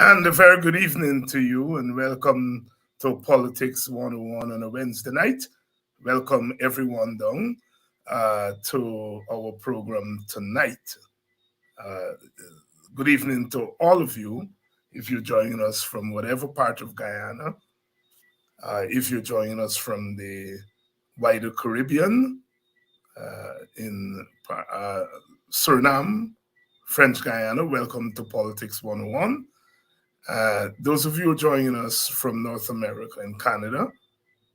And a very good evening to you, and welcome to Politics 101 on a Wednesday night. Welcome everyone down to our program tonight. Uh, Good evening to all of you. If you're joining us from whatever part of Guyana, if you're joining us from the wider Caribbean, in Suriname, French Guyana, welcome to Politics 101. Those of you joining us from North America and Canada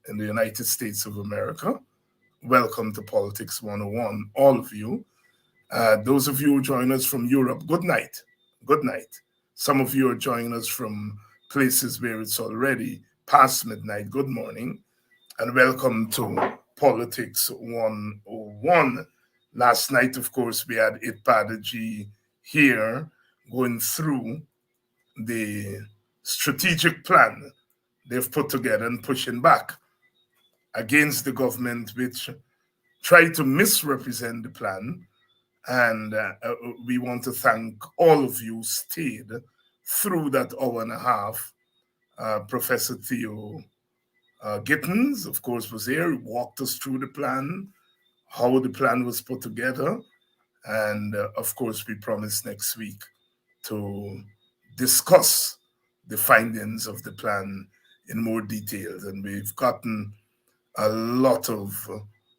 and the United States of America, welcome to Politics 101, all of you. Those of you who join us from Europe, good night. Good night. Some of you are joining us from places where it's already past midnight. Good morning and welcome to Politics 101. Last night, of course, we had Itpadaji here going through the strategic plan they've put together and pushing back against the government, which tried to misrepresent the plan. And we want to thank all of you who stayed through that hour and a half. Professor Theo Gittins, of course, was here. He walked us through the plan, how the plan was put together. And of course, we promise next week to discuss the findings of the plan in more details. And we've gotten a lot of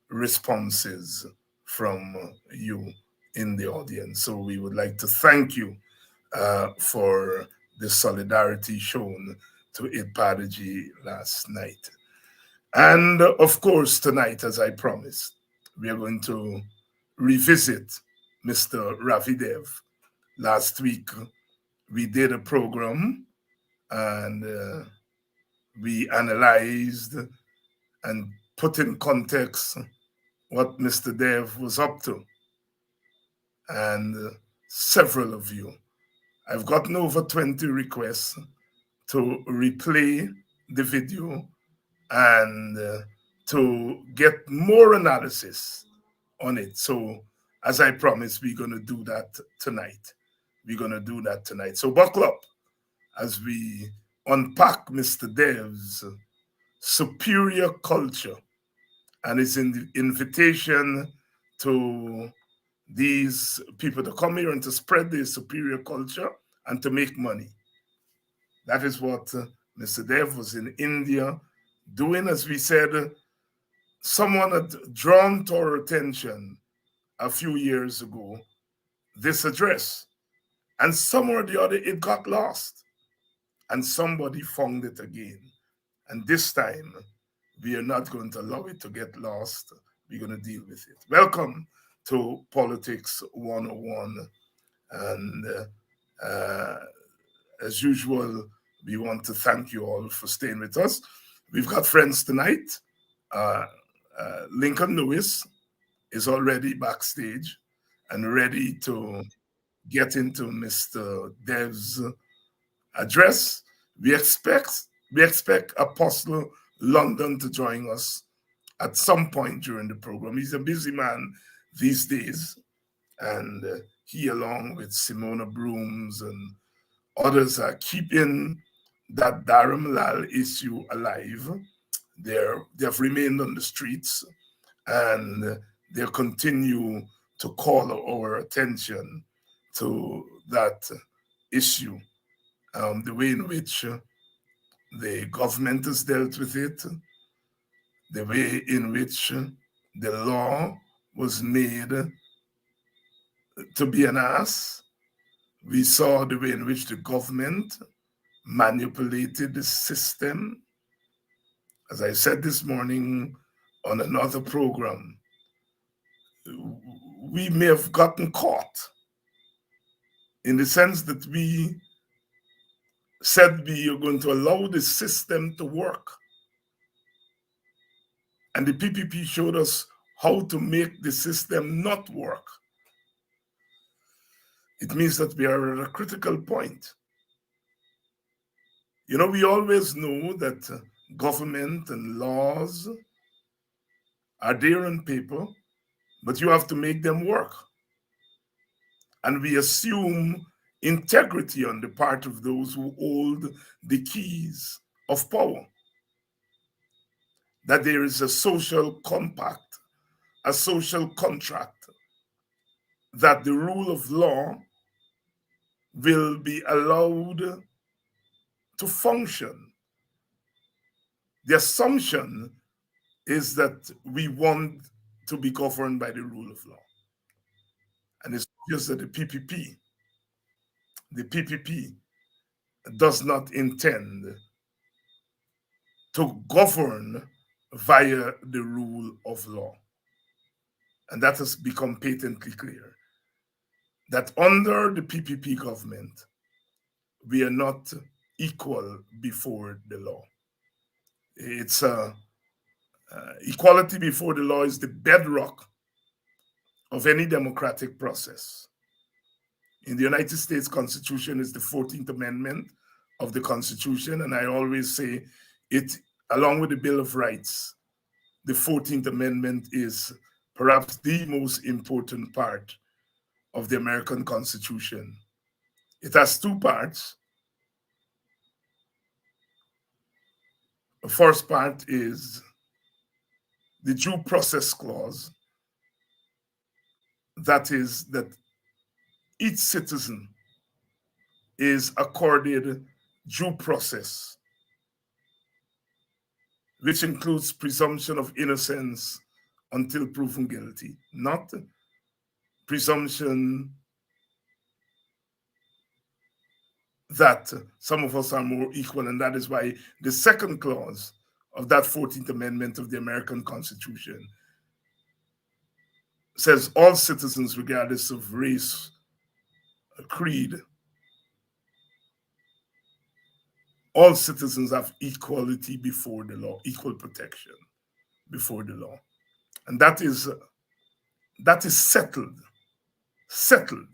responses from you in the audience. So we would like to thank you for the solidarity shown to Idpadaji last night. And of course, tonight, as I promised, we are going to revisit Mr. Ravi Dev. Last week, we did a program and we analyzed and put in context what Mr. Dev was up to. And several of you, I've gotten over 20 requests to replay the video and to get more analysis on it. So, as I promised, we're going to do that tonight. We're going to do that tonight. So, buckle up as we unpack Mr. Dev's superior culture and his invitation to these people to come here and to spread their superior culture and to make money. That is what Mr. Dev was in India doing. As we said, someone had drawn to our attention a few years ago this address, and somewhere or the other it got lost, and somebody found it again. And this time, we are not going to allow it to get lost. We're going to deal with it. Welcome to Politics 101. And as usual, we want to thank you all for staying with us. We've got friends tonight. Lincoln Lewis is already backstage and ready to get into Mr. Dev's address. We expect Apostle London to join us at some point during the program. He's a busy man these days, and he, along with Simona Brooms and others, are keeping that Dharamlal issue alive. They have remained on the streets, and they continue to call our attention to that issue. The way in which the government has dealt with it, the way in which the law was made to be an ass. We saw the way in which the government manipulated the system. As I said this morning on another program, we may have gotten caught in the sense that we said we are going to allow the system to work. And the PPP showed us how to make the system not work. It means that we are at a critical point. You know, we always know that government and laws are there on paper, but you have to make them work. And we assume integrity on the part of those who hold the keys of power, that there is a social compact, a social contract, that the rule of law will be allowed to function. The assumption is that we want to be governed by the rule of law. And it's just that the PPP does not intend to govern via the rule of law. And that has become patently clear that under the PPP government, we are not equal before the law. It's equality before the law is the bedrock of any democratic process. In the United States Constitution is the 14th Amendment of the Constitution, and I always say it, along with the Bill of Rights, the 14th Amendment is perhaps the most important part of the American Constitution. It has two parts. The first part is the due process clause, that is, that each citizen is accorded due process, which includes presumption of innocence until proven guilty, not presumption that some of us are more equal. And that is why the second clause of that 14th Amendment of the American Constitution says all citizens, regardless of race, creed, all citizens have equality before the law, equal protection before the law. And that is settled. Settled.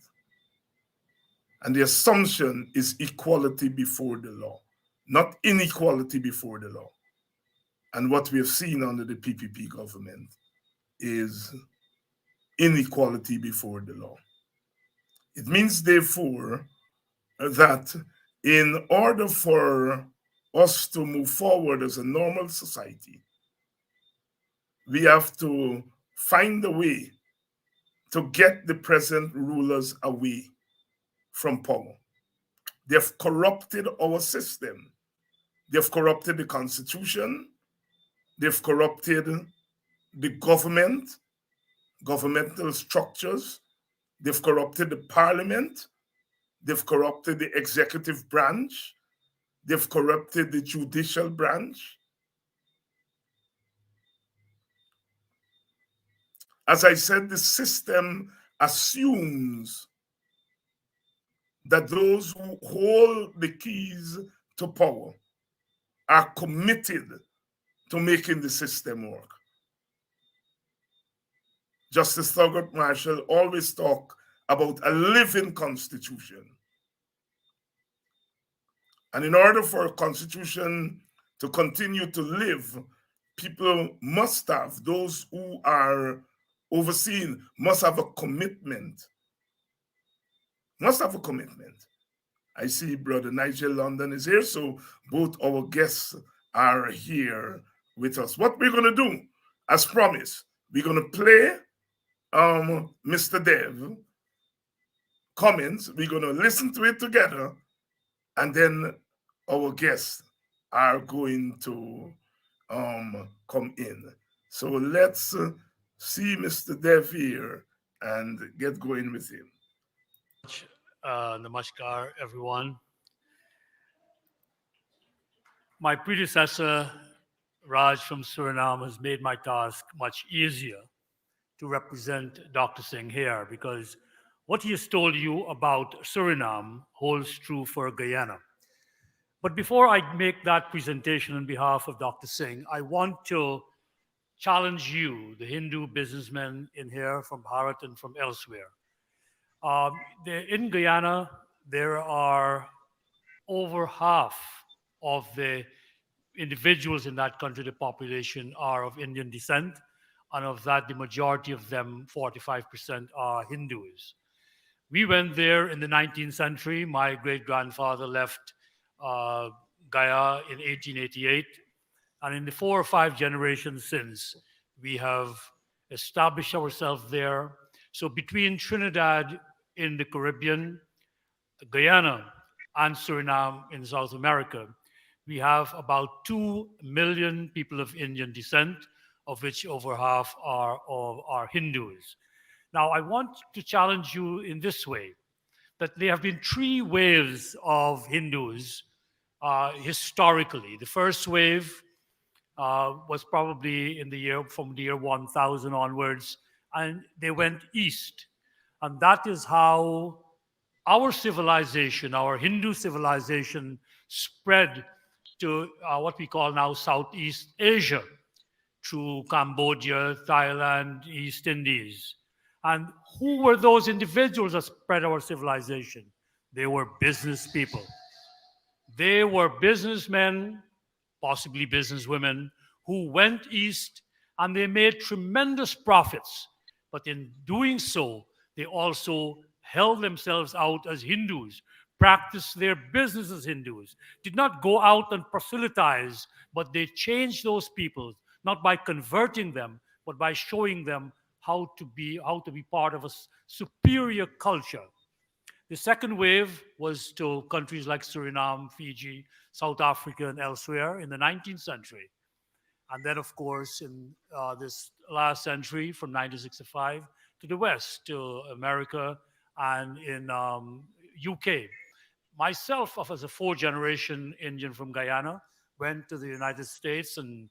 And the assumption is equality before the law, not inequality before the law. And what we have seen under the PPP government is inequality before the law. It means, therefore, that in order for us to move forward as a normal society, we have to find a way to get the present rulers away from power. They've corrupted our system. They've corrupted the Constitution. They've corrupted the government, governmental structures. They've corrupted the parliament. They've corrupted the executive branch. They've corrupted the judicial branch. As I said, the system assumes that those who hold the keys to power are committed to making the system work. Justice Thurgood Marshall always talked about a living constitution. And in order for a constitution to continue to live, people must have, those who are overseen, must have a commitment. Must have a commitment. I see Brother Nigel London is here, so both our guests are here with us. What we're going to do, as promised, we're going to play Mr. Dev comments. We're going to listen to it together, and then our guests are going to come in. So let's see Mr. Dev here and get going with him. Namaskar, everyone. My predecessor, Raj from Suriname, has made my task much easier to represent Dr. Singh here because what he has told you about Suriname holds true for Guyana. But before I make that presentation on behalf of Dr. Singh, I want to challenge you, the Hindu businessmen in here from Bharat and from elsewhere. In Guyana, there are over half of the individuals in that country, the population, are of Indian descent. And of that, the majority of them, 45%, are Hindus. We went there in the 19th century. My great grandfather left uh, Gaya in 1888. And in the four or five generations since, we have established ourselves there. So between Trinidad in the Caribbean, Guyana, and Suriname in South America, we have about 2 million people of Indian descent, of which over half are Hindus. Now, I want to challenge you in this way that there have been three waves of Hindus historically. The first wave was probably in the year from the year 1000 onwards, and they went east. And that is how our civilization, our Hindu civilization, spread to what we call now Southeast Asia through Cambodia, Thailand, East Indies. And who were those individuals that spread our civilization? They were business people. They were businessmen, possibly businesswomen, who went east and they made tremendous profits. But in doing so, they also held themselves out as Hindus, practiced their business as Hindus, did not go out and proselytize, but they changed those people, not by converting them, but by showing them how to be part of a superior culture. The second wave was to countries like Suriname, Fiji, South Africa, and elsewhere in the 19th century. And then, of course, in this last century, from 1965 to the West, to America, and in UK. Myself, as a fourth-generation Indian from Guyana, went to the United States and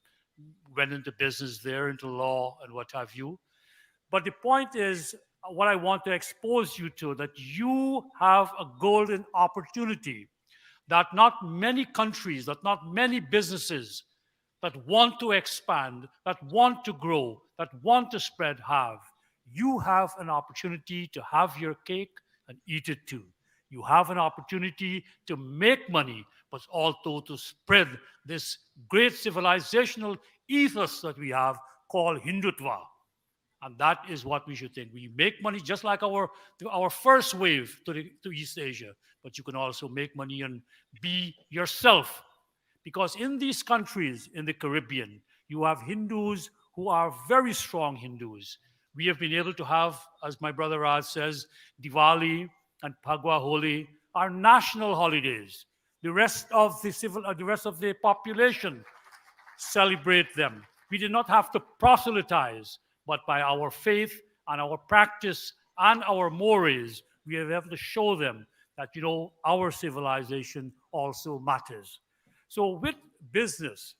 went into business there, into law and what have you. But the point is, what I want to expose you to, that you have a golden opportunity that not many countries, that not many businesses that want to expand, that want to grow, that want to spread have. You have an opportunity to have your cake and eat it too. You have an opportunity to make money, but also to spread this great civilizational ethos that we have called Hindutva. And that is what we should think. We make money just like our first wave to East Asia, but you can also make money and be yourself. Because in these countries in the Caribbean, you have Hindus who are very strong Hindus. We have been able to have, as my brother Raj says, Diwali and Phagwa Holi are national holidays. The rest of the population celebrate them. We did not have to proselytize, but by our faith and our practice and our mores, we have able to show them that, our civilization also matters. So, with business,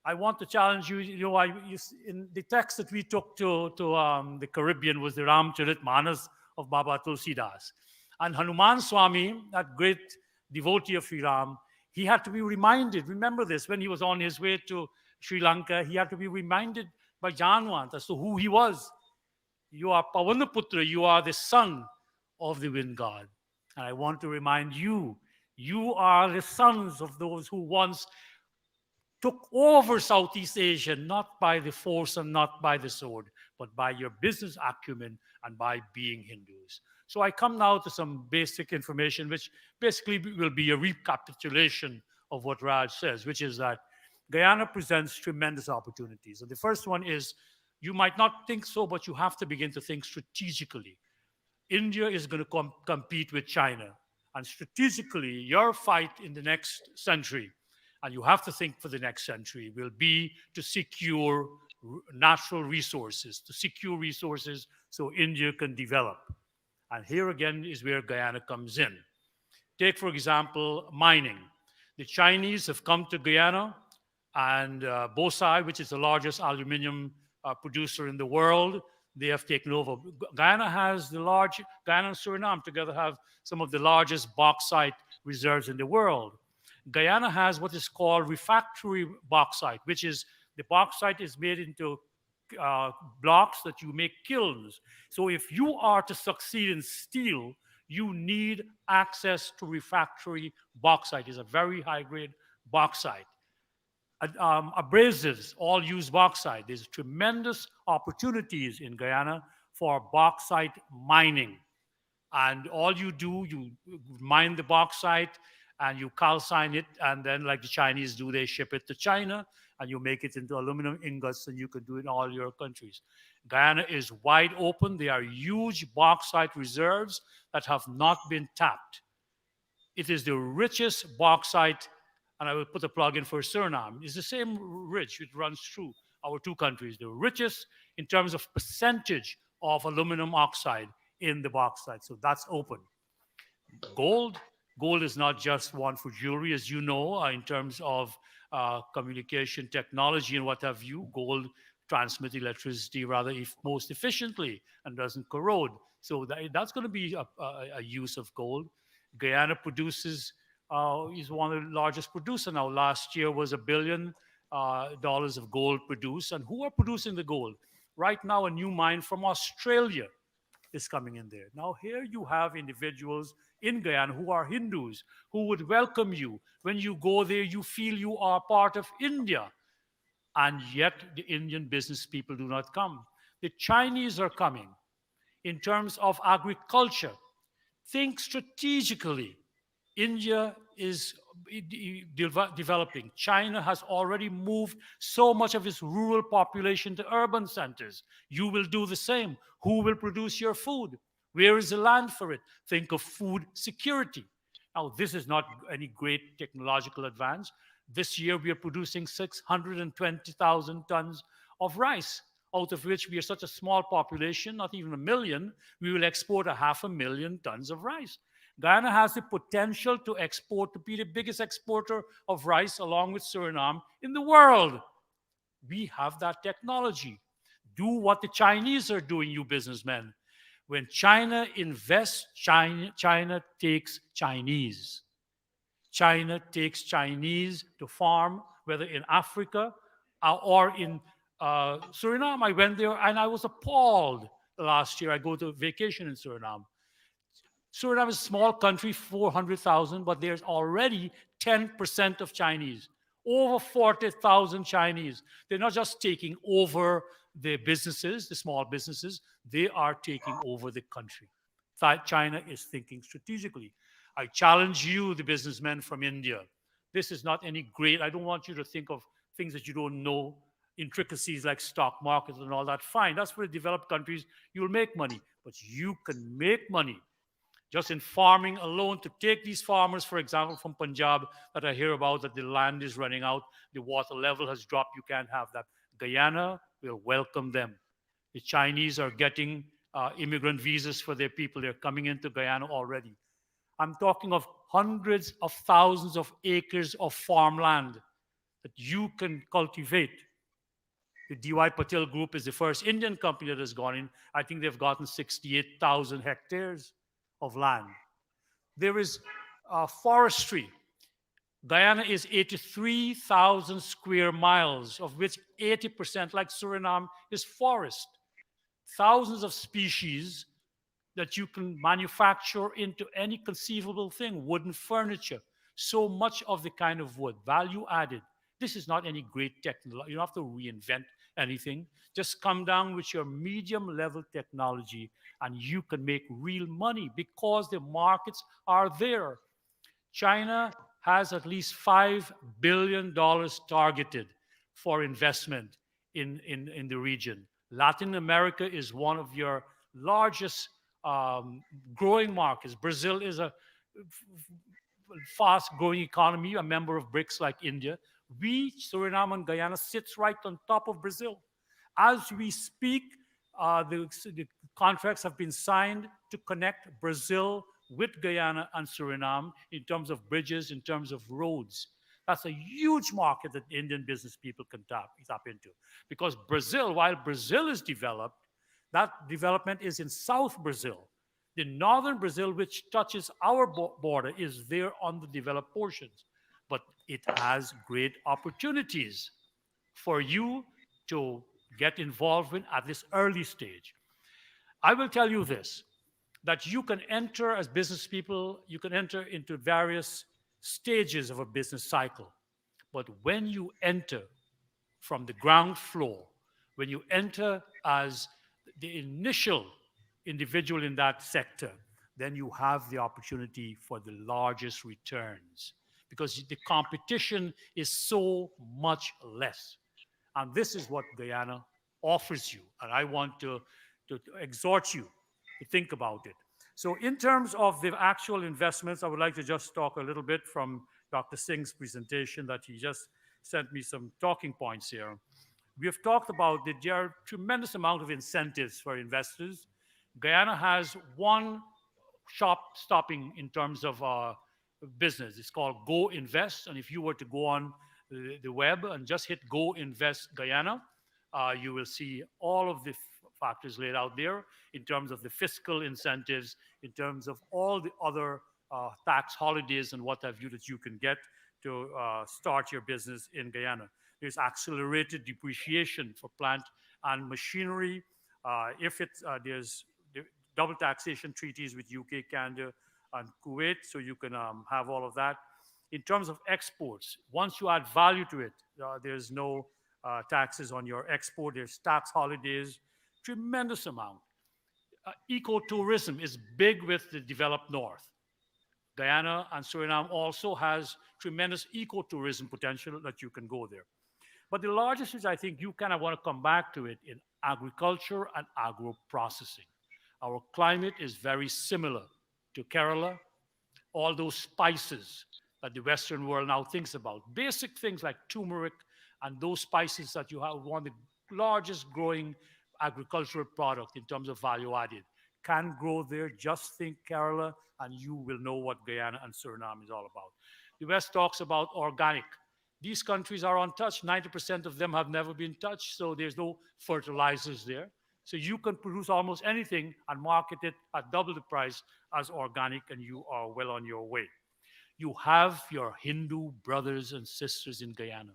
I want to challenge you. In the text that we took to the Caribbean was the Ramcharitmanas of Baba Tulsidas. And Hanuman Swami, that great devotee of Sri Ram, he had to be reminded. Remember this, when he was on his way to Sri Lanka, he had to be reminded by Janwant as to who he was. You are Pavanaputra, you are the son of the wind god. And I want to remind you, you are the sons of those who once took over Southeast Asia, not by the force and not by the sword, but by your business acumen and by being Hindus. So I come now to some basic information, which basically will be a recapitulation of what Raj says, which is that Guyana presents tremendous opportunities. And the first one is, you might not think so, but you have to begin to think strategically. India is going to compete with China. And strategically, your fight in the next century, and you have to think for the next century, will be to secure natural resources, to secure resources so India can develop. And here again is where Guyana comes in. Take, for example, mining. The Chinese have come to Guyana, and Bosai, which is the largest aluminium producer in the world, they have taken over. Guyana and Suriname together have some of the largest bauxite reserves in the world. Guyana has what is called refractory bauxite, which is the bauxite is made into blocks that you make kilns. So if you are to succeed in steel, you need access to refractory bauxite. It's a very high grade bauxite. Abrasives all use bauxite. There's tremendous opportunities in Guyana for bauxite mining. And all you do, you mine the bauxite and you calcine it, and then, like the Chinese do, they ship it to China and you make it into aluminum ingots, and you can do it in all your countries. Guyana is wide open. There are huge bauxite reserves that have not been tapped. It is the richest bauxite, and I will put a plug in for Suriname. It's the same ridge, it runs through our two countries. The richest in terms of percentage of aluminum oxide in the bauxite. So that's open. Gold. Gold is not just one for jewelry, as you know, in terms of communication technology and what have you. Gold transmits electricity rather most efficiently and doesn't corrode. So that's going to be a use of gold. Guyana produces, is one of the largest producers now. Last year was $1 billion dollars of gold produced. And who are producing the gold? Right now, a new mine from Australia is coming in there. Now, here you have individuals in Guyana who are Hindus who would welcome you. When you go there, you feel you are part of India. And yet, the Indian business people do not come. The Chinese are coming in terms of agriculture. Think strategically. India is developing. China has already moved so much of its rural population to urban centers. You will do the same. Who will produce your food? Where is the land for it? Think of food security. Now, this is not any great technological advance. This year, we are producing 620,000 tons of rice, out of which we are such a small population, not even a million, we will export 500,000 tons of rice. Guyana has the potential to export, to be the biggest exporter of rice along with Suriname in the world. We have that technology. Do what the Chinese are doing, you businessmen. When China invests, China takes Chinese. China takes Chinese to farm, whether in Africa or in Suriname. I went there and I was appalled last year. I go to vacation in Suriname. Suriname is a small country, 400,000, but there's already 10% of Chinese, over 40,000 Chinese. They're not just taking over the businesses, the small businesses, they are taking over the country. China is thinking strategically. I challenge you, the businessmen from India. This is not any great, I don't want you to think of things that you don't know, intricacies like stock markets and all that. Fine, that's for the developed countries. You'll make money, but you can make money just in farming alone. To take these farmers, for example, from Punjab that I hear about, that the land is running out, the water level has dropped, you can't have that. Guyana will welcome them. The Chinese are getting immigrant visas for their people. They're coming into Guyana already. I'm talking of hundreds of thousands of acres of farmland that you can cultivate. The DY Patil Group is the first Indian company that has gone in. I think they've gotten 68,000 hectares of land. There is forestry. Guyana is 83,000 square miles, of which 80%, like Suriname, is forest. Thousands of species that you can manufacture into any conceivable thing, wooden furniture, so much of the kind of wood, value added. This is not any great technology. You don't have to reinvent anything. Just come down with your medium level technology and you can make real money because the markets are there. China has at least $5 billion targeted for investment in the region. Latin America is one of your largest growing markets. Brazil is a fast growing economy, a member of BRICS like India. We, Suriname and Guyana, sits right on top of Brazil. As we speak, the contracts have been signed to connect Brazil with Guyana and Suriname in terms of bridges, in terms of roads. That's a huge market that Indian business people can tap into. Because Brazil, while Brazil is developed, that development is in South Brazil. The northern Brazil, which touches our border, is there on the developed portions. But it has great opportunities for you to get involved in at this early stage. I will tell you this, that you can enter as business people, you can enter into various stages of a business cycle. But when you enter from the ground floor, when you enter as the initial individual in that sector, then you have the opportunity for the largest returns because the competition is so much less. And this is what Guyana offers you. And I want to exhort you to think about it. So, in terms of the actual investments, I would like to just talk a little bit from Dr. Singh's presentation that he just sent me some talking points here. We have talked about that there are tremendous amount of incentives for investors. Guyana has one shop stopping in terms of business. It's called Go Invest. And if you were to go on the web and just hit Go Invest Guyana, you will see all of the factors laid out there in terms of the fiscal incentives, in terms of all the other tax holidays and what have you that you can get to start your business in Guyana. There's accelerated depreciation for plant and machinery. If it's there's double taxation treaties with UK, Canada, and Kuwait, so you can have all of that. In terms of exports, once you add value to it, there's no taxes on your export. There's tax holidays, tremendous amount. Ecotourism is big with the developed north. Guyana and Suriname also has tremendous ecotourism potential that you can go there. But the largest is, I think, you kind of want to come back to it in agriculture and agro processing. Our climate is very similar to Kerala, all those spices that the Western world now thinks about. Basic things like turmeric and those spices that you have one of the largest growing agricultural product in terms of value added can grow there. Just think Kerala, and you will know what Guyana and Suriname is all about. The West talks about organic. These countries are untouched. 90% of them have never been touched, so there's no fertilizers there. So you can produce almost anything and market it at double the price as organic, and you are well on your way. You have your Hindu brothers and sisters in Guyana.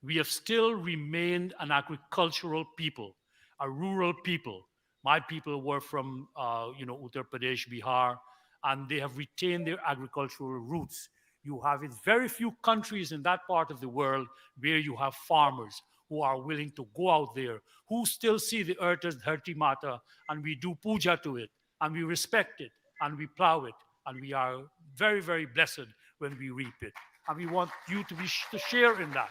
We have still remained an agricultural people, a rural people. My people were from, Uttar Pradesh, Bihar, and they have retained their agricultural roots. You have in very few countries in that part of the world where you have farmers who are willing to go out there, who still see the earth as Dharti Mata, and we do puja to it, and we respect it, and we plow it, and we are very, very blessed when we reap it. And we want you to share in that.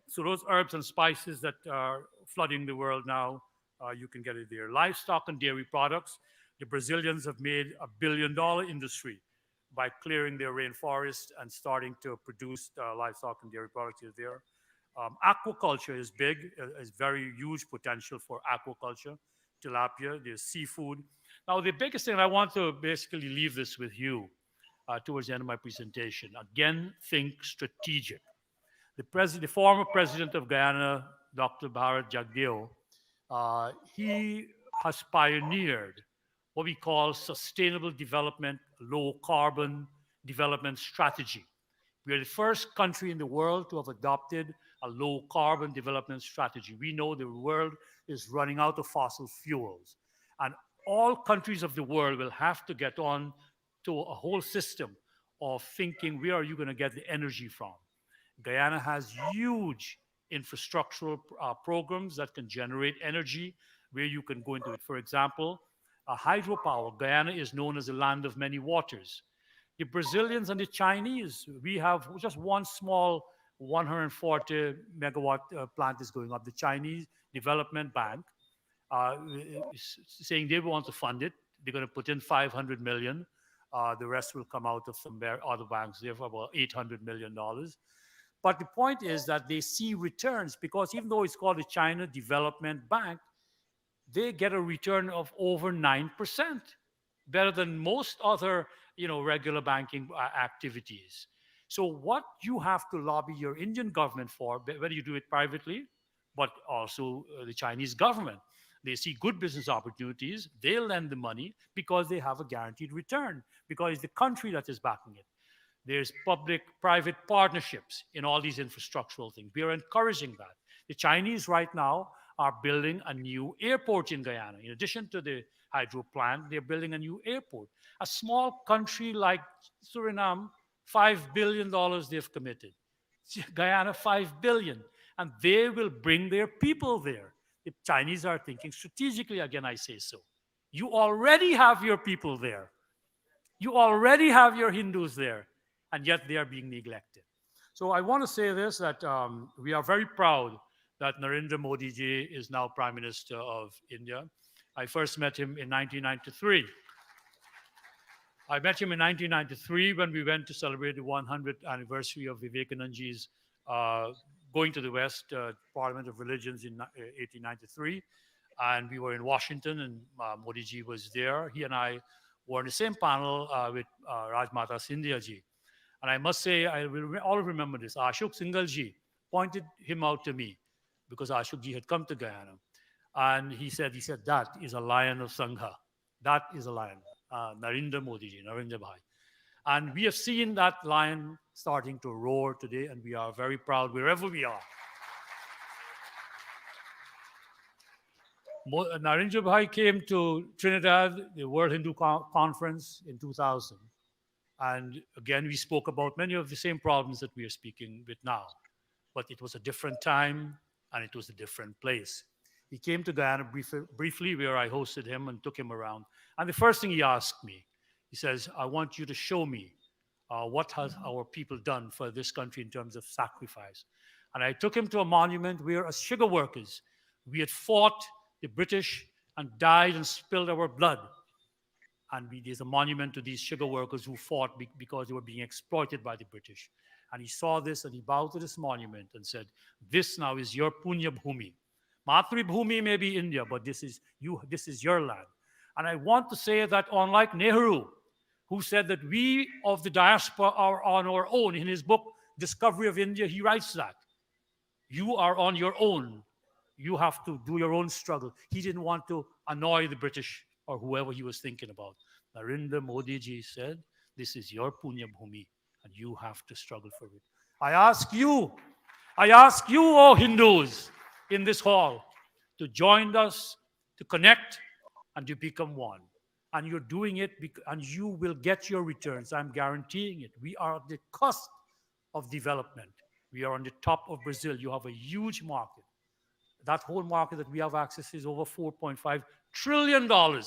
So those herbs and spices that are flooding the world now, you can get it there. Livestock and dairy products. The Brazilians have made $1 billion industry by clearing their rainforest and starting to produce livestock and dairy products here there. Aquaculture is big, is very huge potential for aquaculture. Tilapia, there's seafood. Now, the biggest thing, I want to basically leave this with you towards the end of my presentation. Again, think strategic. The former president of Guyana, Dr. Bharat Jagdeo, he has pioneered what we call sustainable development, low carbon development strategy. We are the first country in the world to have adopted a low carbon development strategy. We know the world is running out of fossil fuels, and all countries of the world will have to get on to a whole system of thinking where are you going to get the energy from. Guyana has huge infrastructural programs that can generate energy where you can go into it. For example, hydropower. Guyana is known as the land of many waters. The Brazilians and the Chinese, we have just one small 140 megawatt plant is going up. The Chinese Development Bank is saying they want to fund it. They're going to put in 500 million. The rest will come out of some other banks. They have about $800 million. But the point is that they see returns because even though it's called the China Development Bank, they get a return of over 9%, better than most other, regular banking activities. So what you have to lobby your Indian government for, whether you do it privately, but also the Chinese government, they see good business opportunities, they lend the money because they have a guaranteed return, because it's the country that is backing it. There's public-private partnerships in all these infrastructural things. We are encouraging that. The Chinese right now are building a new airport in Guyana. In addition to the hydro plant, they're building a new airport. A small country like Suriname, $5 billion they've committed. Guyana, $5 billion. And they will bring their people there. The Chinese are thinking strategically, again, I say so. You already have your people there. You already have your Hindus there, and yet they are being neglected. So I want to say this that we are very proud that Narendra Modi ji is now Prime Minister of India. I first met him in 1993. I met him in 1993 when we went to celebrate the 100th anniversary of Vivekanandaji's uh, going to the West, Parliament of Religions in 1893. And we were in Washington, and Modi ji was there. He and I were in the same panel with Rajmata Scindia ji. And I must say, I will always remember this. Ashok Singhal ji pointed him out to me because Ashok ji had come to Guyana. And he said, that is a lion of Sangha. That is a lion. Narendra Modi ji, Narendra Bhai. And we have seen that lion starting to roar today, and we are very proud wherever we are. Narendra Bhai came to Trinidad, the World Hindu Conference in 2000. And again, we spoke about many of the same problems that we are speaking with now. But it was a different time and it was a different place. He came to Guyana briefly, where I hosted him and took him around. And the first thing he asked me, he says, I want you to show me what has our people done for this country in terms of sacrifice. And I took him to a monument where, as sugar workers, we had fought the British and died and spilled our blood. And there's a monument to these sugar workers who fought because they were being exploited by the British. And he saw this and he bowed to this monument and said, this now is your Punya Bhumi. Matri Bhumi may be India, but this is your land. And I want to say that unlike Nehru, who said that we of the diaspora are on our own, in his book, Discovery of India, he writes that. You are on your own. You have to do your own struggle. He didn't want to annoy the British or whoever he was thinking about. Narendra Modi ji said, this is your Punya Bhumi and you have to struggle for it. I ask you, oh Hindus in this hall, to join us, to connect, and to become one. And you're doing it, and you will get your returns. I'm guaranteeing it. We are at the cusp of development. We are on the top of Brazil. You have a huge market. That whole market that we have access to is over $4.5 trillion.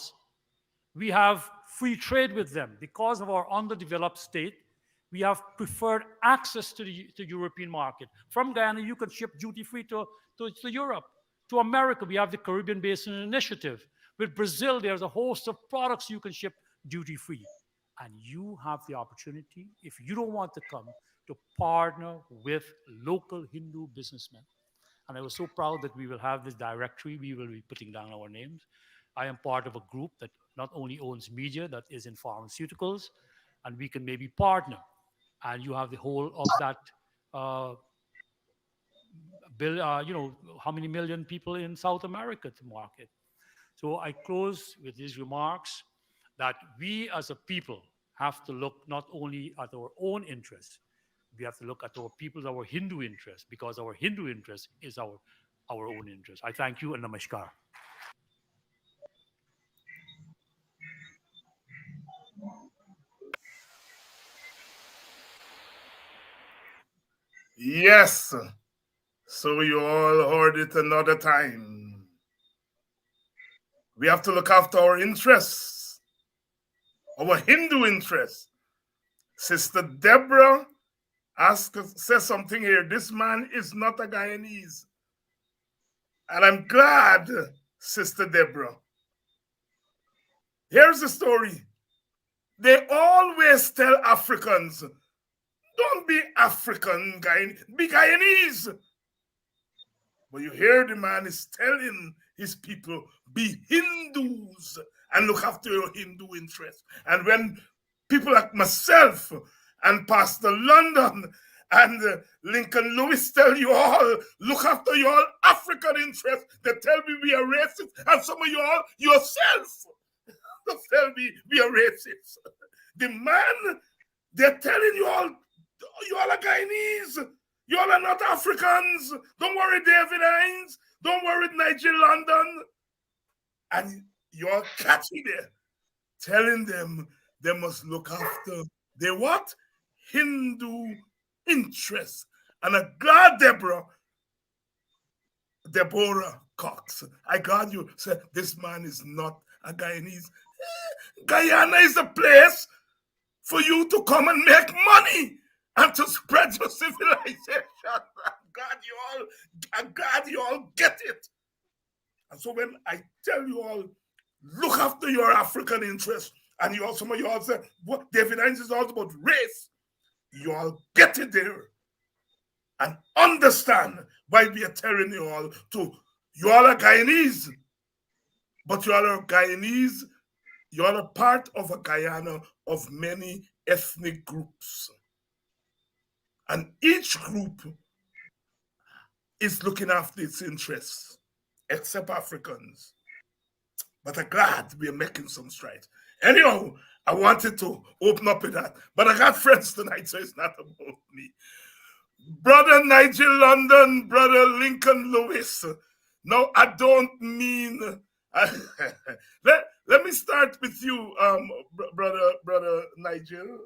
We have free trade with them. Because of our underdeveloped state, we have preferred access to the European market. From Guyana, you can ship duty-free to Europe. To America, we have the Caribbean Basin Initiative. With Brazil, there's a host of products you can ship duty-free. And you have the opportunity, if you don't want to come, to partner with local Hindu businessmen. And I was so proud that we will have this directory. We will be putting down our names. I am part of a group that not only owns media, that is in pharmaceuticals, and we can maybe partner. And you have the whole of that uh, how many million people in South America to market. So I close with these remarks that we as a people have to look not only at our own interests, we have to look at our people's, our Hindu interests, because our Hindu interest is our own interest. I thank you and namaskar. Yes. So you all heard it another time. We have to look after our interests, our Hindu interests. Sister Deborah says something here. This man is not a Guyanese. And I'm glad, Sister Deborah. Here's the story. They always tell Africans, don't be African, be Guyanese. But you hear the man is telling his people, be Hindus and look after your Hindu interests. And when people like myself and Pastor London and Lincoln Lewis tell you all, look after your African interests, they tell me we are racist. And some of you all, yourself, tell me we are racist. The man, they're telling you all are Guyanese. You all are not Africans. Don't worry, David Hines. Don't worry, Nigel London. And you're catchy there, telling them they must look after their what? Hindu interests. And I'm glad, Deborah Cox, I glad you said this man is not a Guyanese. Guyana is a place for you to come and make money and to spread your civilization. God, you all get it. And so when I tell you all, look after your African interests, and you all, some of you all say, what David Hines is all about race. You all get it there and understand why we are telling you all to, you all are Guyanese, but you all are Guyanese, you all are part of a Guyana of many ethnic groups. And each group is looking after its interests, except Africans. But I'm glad we're making some strides. Anyhow, I wanted to open up with that. But I got friends tonight, so it's not about me. Brother Nigel London, Brother Lincoln Lewis. No, I don't mean. Let me start with you, brother Nigel.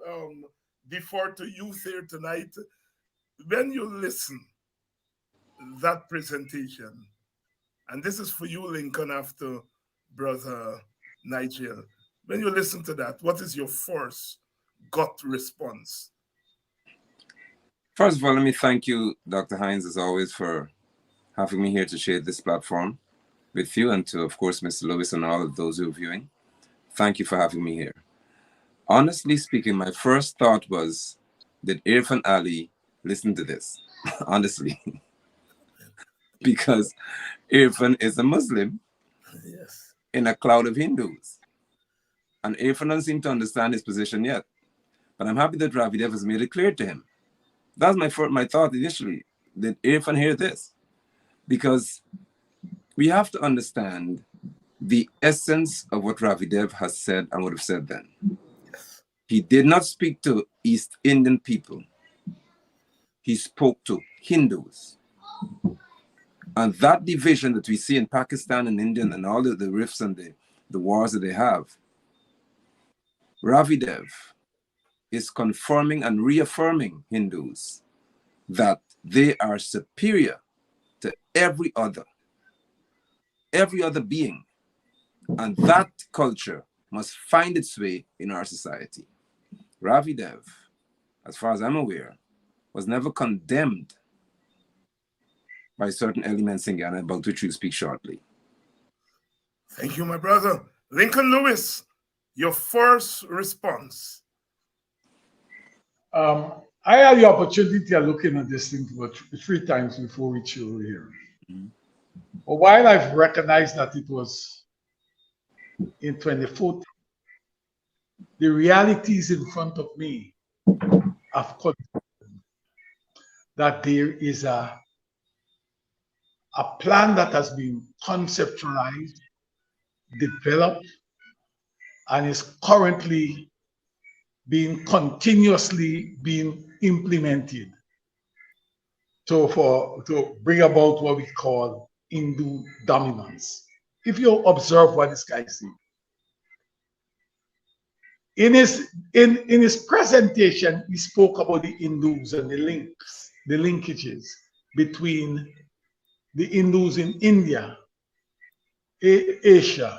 Before to youth here tonight, when you listen that presentation, and this is for you, Lincoln, after Brother Nigel. When you listen to that, what is your first gut response? First of all, let me thank you, Dr. Hines, as always, for having me here to share this platform with you, and to, of course, Mr. Lewis and all of those who are viewing. Thank you for having me here. Honestly speaking, my first thought was, did Irfan Ali listen to this? Honestly, because Irfan is a Muslim Yes. in a cloud of Hindus. And Irfan doesn't seem to understand his position yet. But I'm happy that Ravi Dev has made it clear to him. That's my thought initially. Did Irfan hear this? Because we have to understand the essence of what Ravi Dev has said and would have said then. Yes. He did not speak to East Indian people. He spoke to Hindus. And that division that we see in Pakistan and India and all the rifts and the wars that they have, Ravi Dev is confirming and reaffirming Hindus that they are superior to every other being. And that culture must find its way in our society. Ravi Dev, as far as I'm aware, was never condemned by certain elements in Ghana, about which we'll speak shortly. Thank you, my brother. Lincoln Lewis, your first response. I had the opportunity of looking at this thing for three times before we chose here. Mm-hmm. But while I've recognized that it was in 2014, the realities in front of me have confirmed that there is a plan that has been conceptualized, developed, and is currently continuously being implemented to bring about what we call Hindu dominance. If you observe what this guy said, in his presentation, he spoke about the Hindus and the linkages between the Hindus in India, Asia,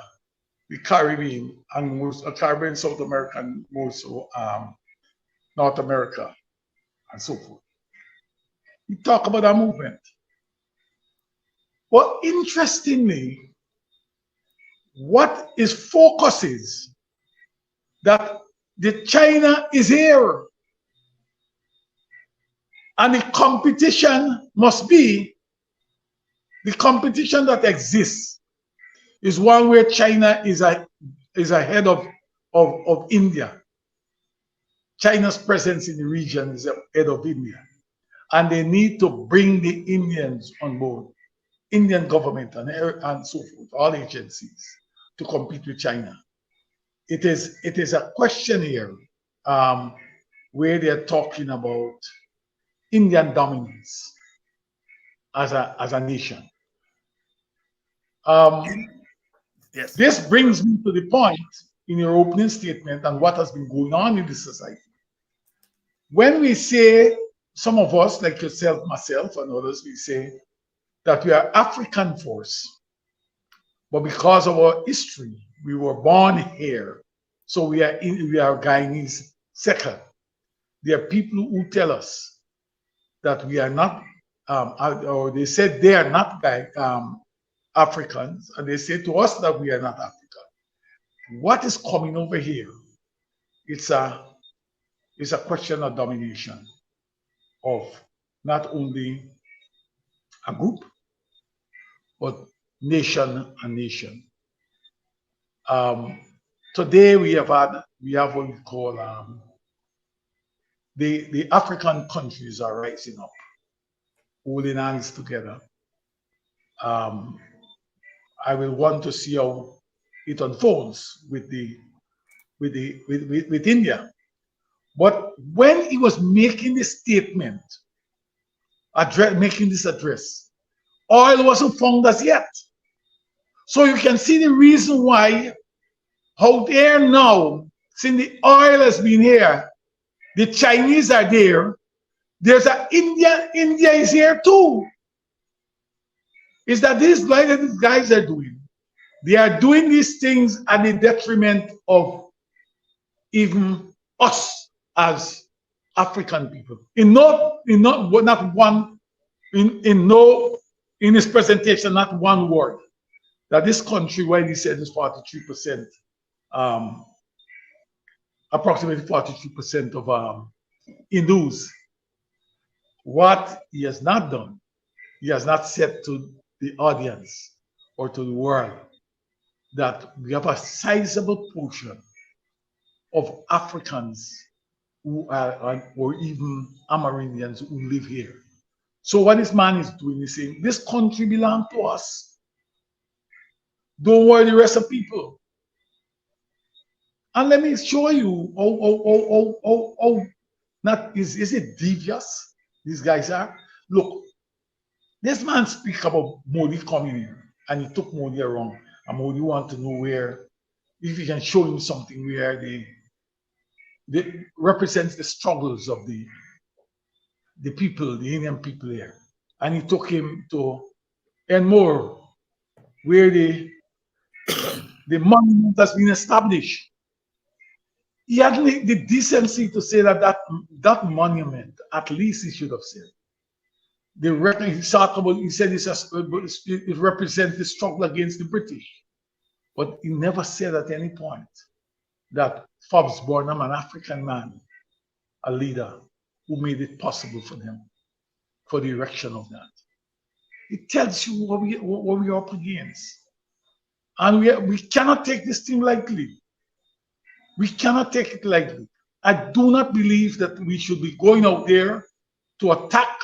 the Caribbean, and most Caribbean, South America, and more so North America, and so forth. He talked about that movement. Well, interestingly, what his focus is that the China is here, and the competition must be the competition that exists is one where China is ahead of India. China's presence in the region is ahead of India, and they need to bring the Indians on board, Indian government and so forth, all agencies, to compete with China. It is a question here where they're talking about Indian dominance as a nation. Yes. This brings me to the point in your opening statement and what has been going on in the society. When we say, some of us, like yourself, myself, and others, we say that we are African force, But because of our history, we were born here, so we are Guyanese second. There are people who tell us that we are not, or they said they are not Africans, and they say to us that we are not African. What is coming over here? It's a question of domination of not only a group, but nation and nation. Today we have what we call the African countries are rising up, holding hands together. I will want to see how it unfolds with India. But when he was making this statement, making this address, oil wasn't found as yet. So you can see the reason why out there now, since the oil has been here, the Chinese are there. There's an India is here too. Is that these guys are doing? They are doing these things at the detriment of even us as African people. In his presentation, not one word that this country, when he said is 43%, approximately 43% of Hindus. What he has not done, he has not said to the audience or to the world that we have a sizable portion of Africans who are, or even Amerindians who live here. So what this man is doing is saying, this country belongs to us. Don't worry the rest of people. And let me show you not is it devious these guys are. Look, this man speak about Modi coming in, and he took Modi around, and Modi want to know where, if he can show him something where they represents the struggles of the people, the Indian people here. And he took him to Enmore, where the monument has been established. He had the decency to say that monument, at least he should have said. He said it represents the struggle against the British. But he never said at any point that Forbes Burnham, an African man, a leader who made it possible for them, for the erection of that. It tells you what we are up against. And we cannot take this thing lightly. We cannot take it lightly. I do not believe that we should be going out there to attack.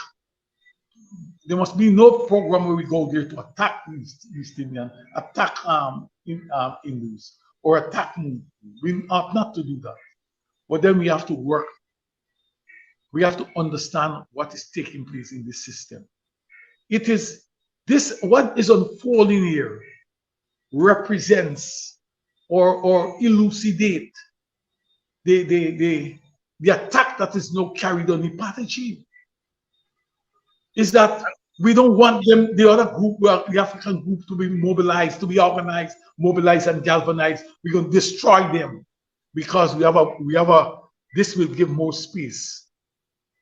There must be no program where we go there to attack East Indian, attack Hindus, or attack Muslims. We ought not to do that. But then we have to work. We have to understand what is taking place in this system. It is this, what is unfolding here represents or elucidate the attack that is now carried on the party. Is that we don't want them, the other group, the African group, to be mobilized, to be organized, mobilized and galvanized. We're going to destroy them because this will give more space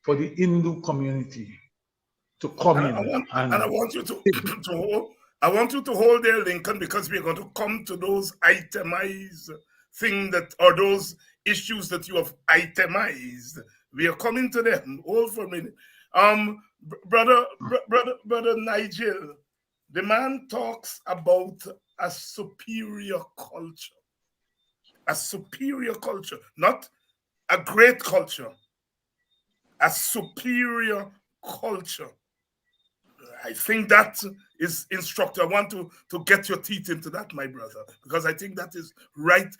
for the Hindu community to come in. I want you to hold there, Lincoln, because we're going to come to those itemized things or those issues that you have itemized. We are coming to them. Hold for a minute. Brother Nigel, the man talks about a superior culture, not a great culture, a superior culture. I think that is instructive. I want to get your teeth into that, my brother, because I think that is right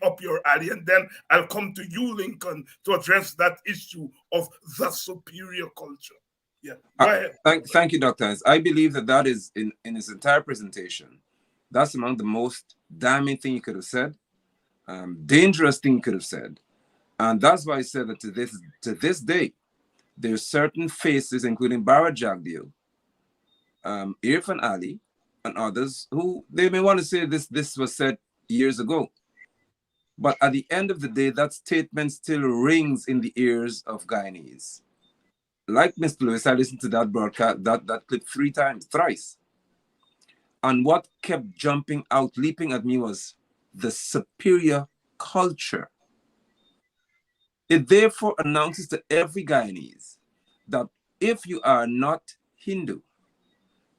up your alley. And then I'll come to you, Lincoln, to address that issue of the superior culture. Yeah, go ahead. Thank you, Dr. Hans. I believe that is in his entire presentation. That's among the most damning thing you could have said, dangerous thing you could have said. And that's why I said that to this day, there's certain faces, including Bharat Jagdeo, Irfan Ali, and others who they may want to say this was said years ago. But at the end of the day, that statement still rings in the ears of Guyanese. Like Mr. Lewis, I listened to that broadcast, that clip thrice. And what kept jumping out, leaping at me was the superior culture. It therefore announces to every Guyanese that if you are not Hindu,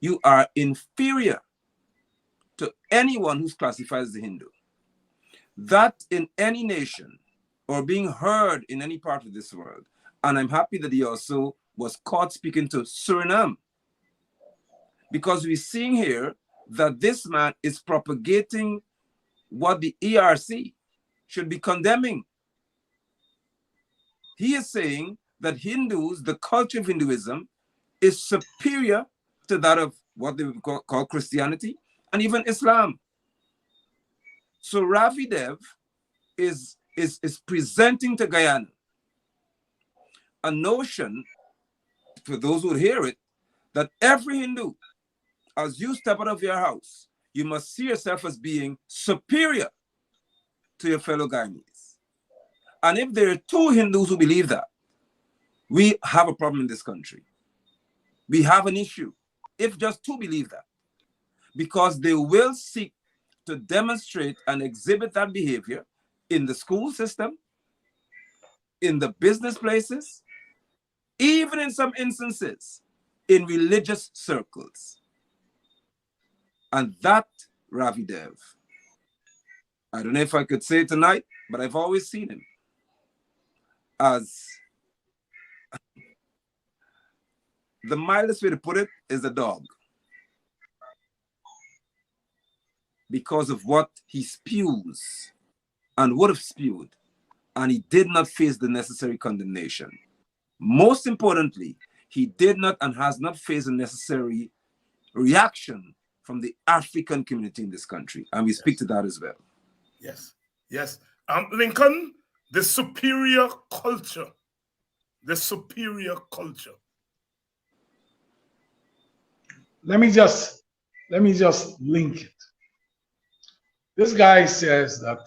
you are inferior to anyone who's classified as the Hindu. That in any nation or being heard in any part of this world. And I'm happy that he also was caught speaking to Suriname, because we're seeing here that this man is propagating what the ERC should be condemning. He is saying that Hindus, the culture of Hinduism, is superior to that of what they would call Christianity and even Islam. So Ravi Dev is presenting to Guyana a notion, for those who hear it, that every Hindu, as you step out of your house, you must see yourself as being superior to your fellow Guyanese. And if there are two Hindus who believe that, we have a problem in this country. We have an issue if just two believe that, because they will seek to demonstrate and exhibit that behavior in the school system, in the business places, even in some instances, in religious circles. And that, Ravi Dev, I don't know if I could say it tonight, but I've always seen him as, the mildest way to put it is a dog, because of what he spews and would have spewed, and he did not face the necessary condemnation. Most importantly, he did not and has not faced the necessary reaction from the African community in this country, and we speak to that as well. Yes, yes. Lincoln, the superior culture, the superior culture. Let me just link it. This guy says that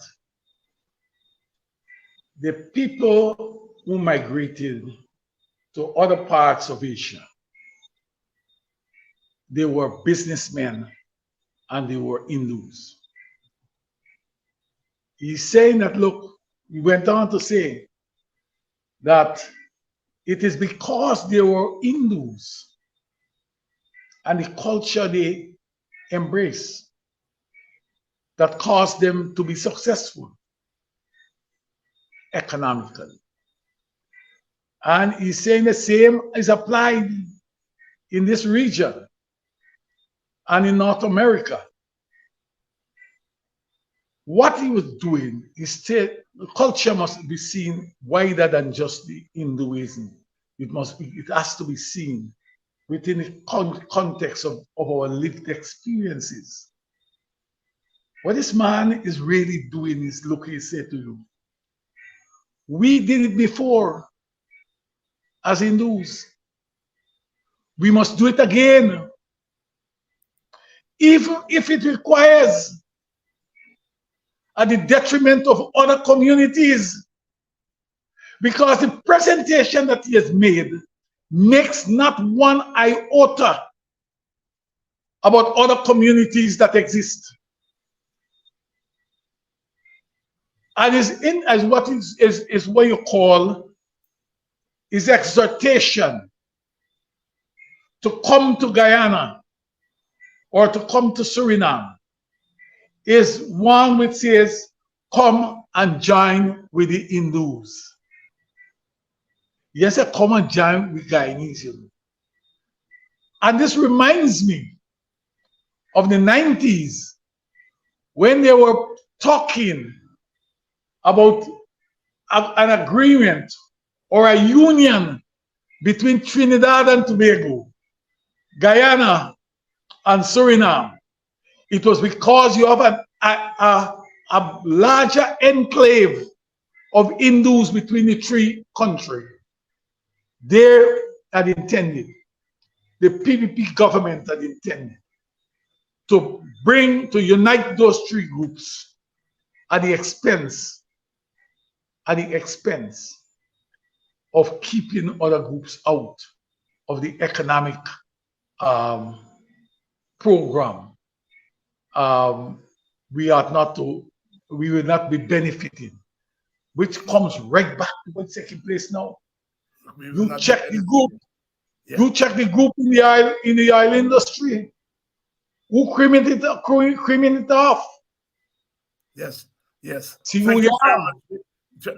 the people who migrated to other parts of Asia, they were businessmen and they were Hindus. He's saying that, look, he went on to say that it is because they were Hindus and the culture they embrace that caused them to be successful economically. And he's saying the same is applied in this region and in North America. What he was doing is the culture must be seen wider than just the Hinduism. It has to be seen within the context of our lived experiences. What this man is really doing is, look, he said to you, we did it before as Hindus. We must do it again. Even if it requires at the detriment of other communities, because the presentation that he has made makes not one iota about other communities that exist. And is in as what is what you call is exhortation to come to Guyana or to come to Suriname is one which says, come and join with the Hindus. Yes, come and join with Guyanese. And this reminds me of the 90s when they were talking about an agreement or a union between Trinidad and Tobago, Guyana, and Suriname. It was because you have a larger enclave of Hindus between the three countries. They had intended, the PPP government had intended to unite those three groups at the expense of keeping other groups out of the economic program. We will not be benefiting, which comes right back to what's taking place now. You check the group. Yeah. You check the group in the oil industry. Who creaming it off? Yes, yes. See who you are.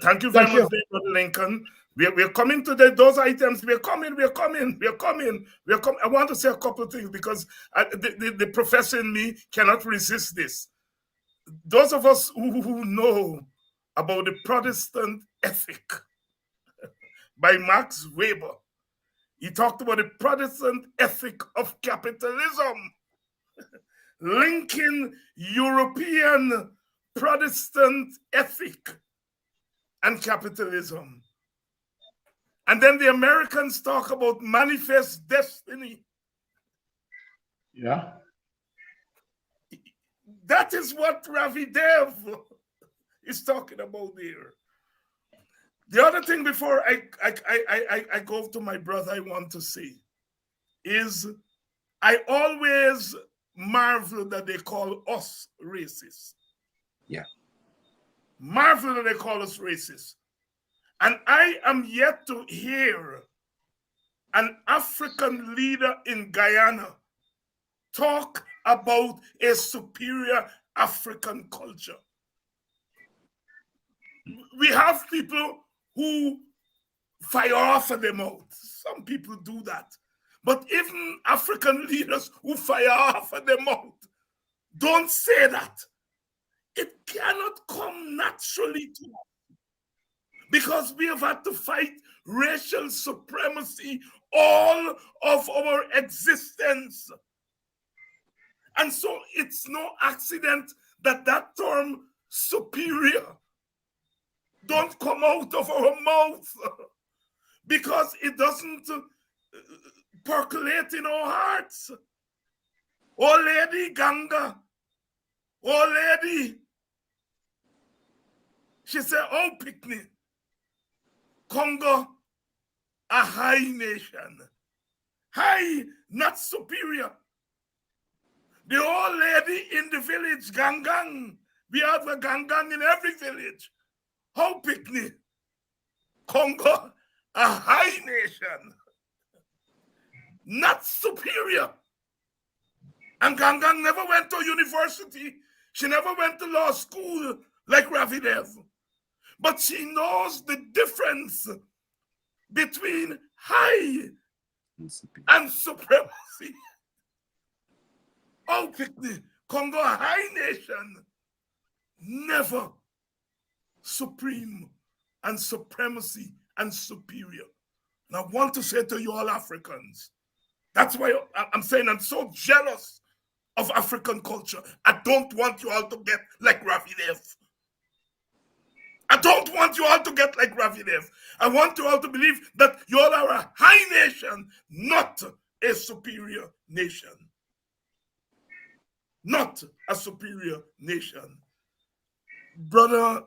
Thank you very much, Brother Lincoln. We're coming to those items. We're coming. I want to say a couple of things because the professor in me cannot resist this. Those of us who know about the Protestant ethic by Max Weber, he talked about the Protestant ethic of capitalism, linking European Protestant ethic and capitalism. And then the Americans talk about manifest destiny. Yeah. That is what Ravi Dev is talking about here. The other thing before I go to my brother, I want to say is I always marvel that they call us racist. Yeah. Marvel that they call us racist. And I am yet to hear an African leader in Guyana talk about a superior African culture. We have people who fire off at their mouth. Some people do that. But even African leaders who fire off at their mouth don't say that. It cannot come naturally to us because we have had to fight racial supremacy all of our existence. And so it's no accident that that term superior don't come out of our mouth because it doesn't percolate in our hearts. Oh, Lady Ganga, oh, lady, she said, oh, picnic, Congo, a high nation. High, not superior. The old lady in the village, Gangang. We have a Gangang in every village. How picnic? Congo, a high nation. Not superior. And Gangang never went to university. She never went to law school like Ravi Dev. But she knows the difference between high and supremacy. Oh, picnic, Congo, a high nation, never supreme and supremacy and superior. And I want to say to you all Africans, that's why I'm saying I'm so jealous of African culture. I don't want you all to get like Ravi Dev. I don't want you all to get like Ravi Dev. I want you all to believe that you all are a high nation, not a superior nation. Not a superior nation. Brother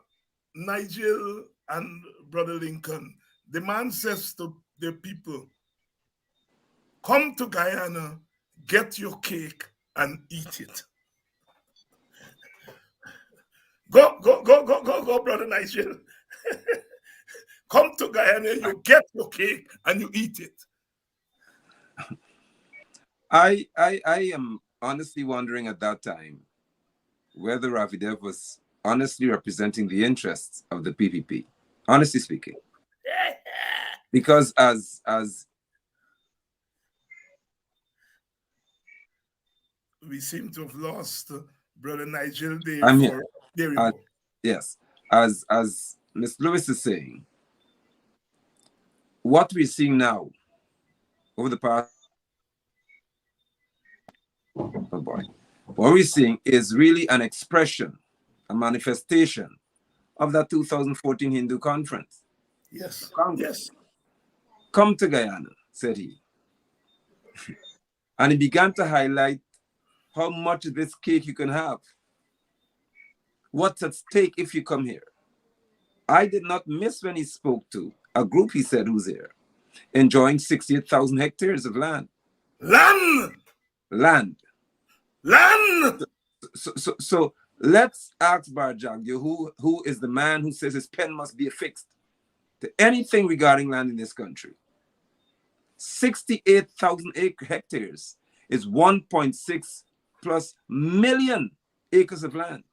Nigel and Brother Lincoln, the man says to the people, come to Guyana, get your cake and eat it. Go, Brother Nigel. Come to Guyana, you get your cake and you eat it. I am honestly wondering at that time whether Ravi Dev was honestly representing the interests of the PPP, honestly speaking. Because as we seem to have lost Brother Nigel there. There we go. Yes, as Ms. Lewis is saying, what we're seeing now over the past, oh boy, what we're seeing is really an expression, a manifestation of that 2014 Hindu conference. Yes, yes. Come to Guyana, said he. And he began to highlight how much of this cake you can have. What's at stake if you come here? I did not miss when he spoke to a group, he said, who's here, enjoying 68,000 hectares of land. Land! Land. Land! So let's ask Barjagyo, who is the man who says his pen must be affixed to anything regarding land in this country. 68,000 hectares is 1.6 plus million acres of land.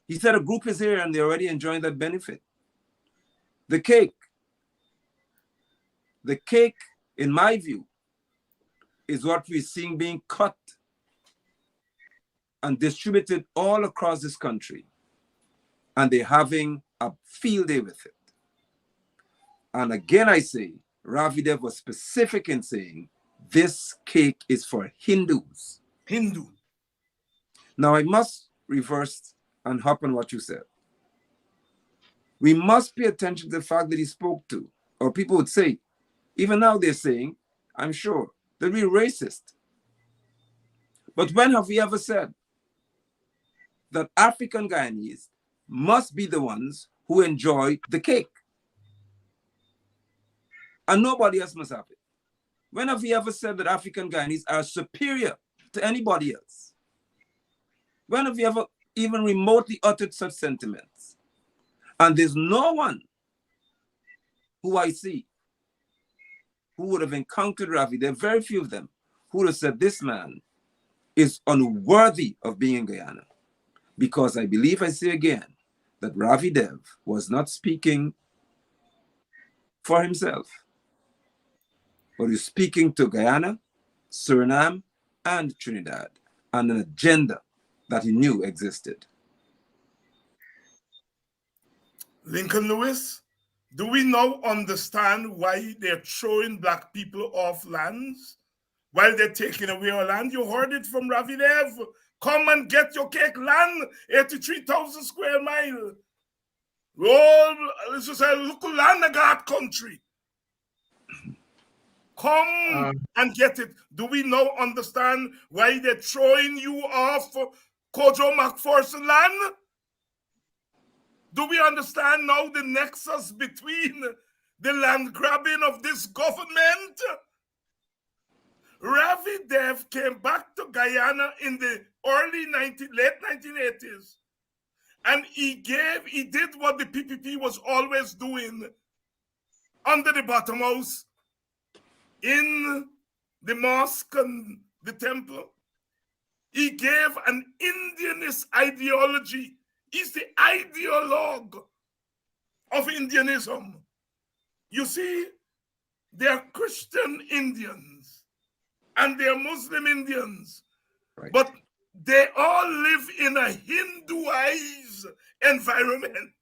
He said a group is here and they're already enjoying that benefit. The cake, in my view, is what we're seeing being cut and distributed all across this country. And they're having a field day with it. And again, I say, Ravi Dev was specific in saying, this cake is for Hindus. Hindu. Now, I must reverse and hop on what you said. We must pay attention to the fact that he spoke to, or people would say, even now they're saying, I'm sure, that we're racist. But when have we ever said that African Guyanese must be the ones who enjoy the cake? And nobody else must have it. When have we ever said that African Guyanese are superior to anybody else? When have we ever even remotely uttered such sentiments? And there's no one who I see who would have encountered Ravi. There are very few of them who would have said this man is unworthy of being in Guyana. Because I believe, I say again, that Ravi Dev was not speaking for himself, but he's speaking to Guyana, Suriname, and Trinidad, and an agenda that he knew existed. Lincoln Lewis, do we now understand why they're throwing black people off lands while they're taking away our land? You heard it from Ravi Dev. Come and get your cake land, 83,000 square mile. Oh, this is a local land I got country. Come and get it. Do we now understand why they're throwing you off Kojo McPherson land? Do we understand now the nexus between the land grabbing of this government? Ravi Dev came back to Guyana in the late 1980s, and he did what the PPP was always doing under the bottom house, in the mosque and the temple. He gave an Indianist ideology. He's the ideologue of Indianism. You see, they're Christian Indians and they're Muslim Indians, Right. but they all live in a Hinduized environment.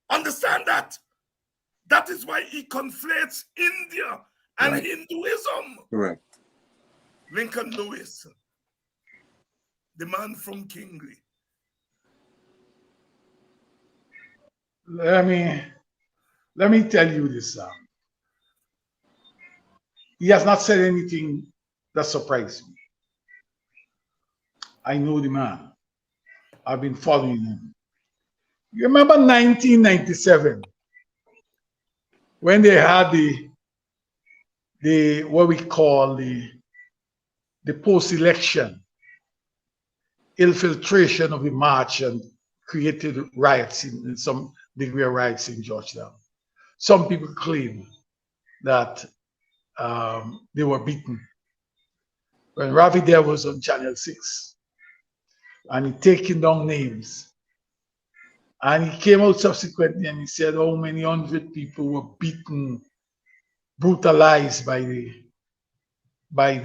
Understand that? That is why he conflates India and Right. Hinduism. Correct. Lincoln Lewis, the man from Kingley. Let me tell you this. He has not said anything that surprised me. I know the man. I've been following him. You remember 1997 when they had the what we call the post-election infiltration of the march and created riots in some degree of riots in Georgetown. Some people claim that they were beaten. When Ravi Dev was on Channel 6 and he taking down names, and he came out subsequently and he said how many hundred people were beaten, brutalized by the Black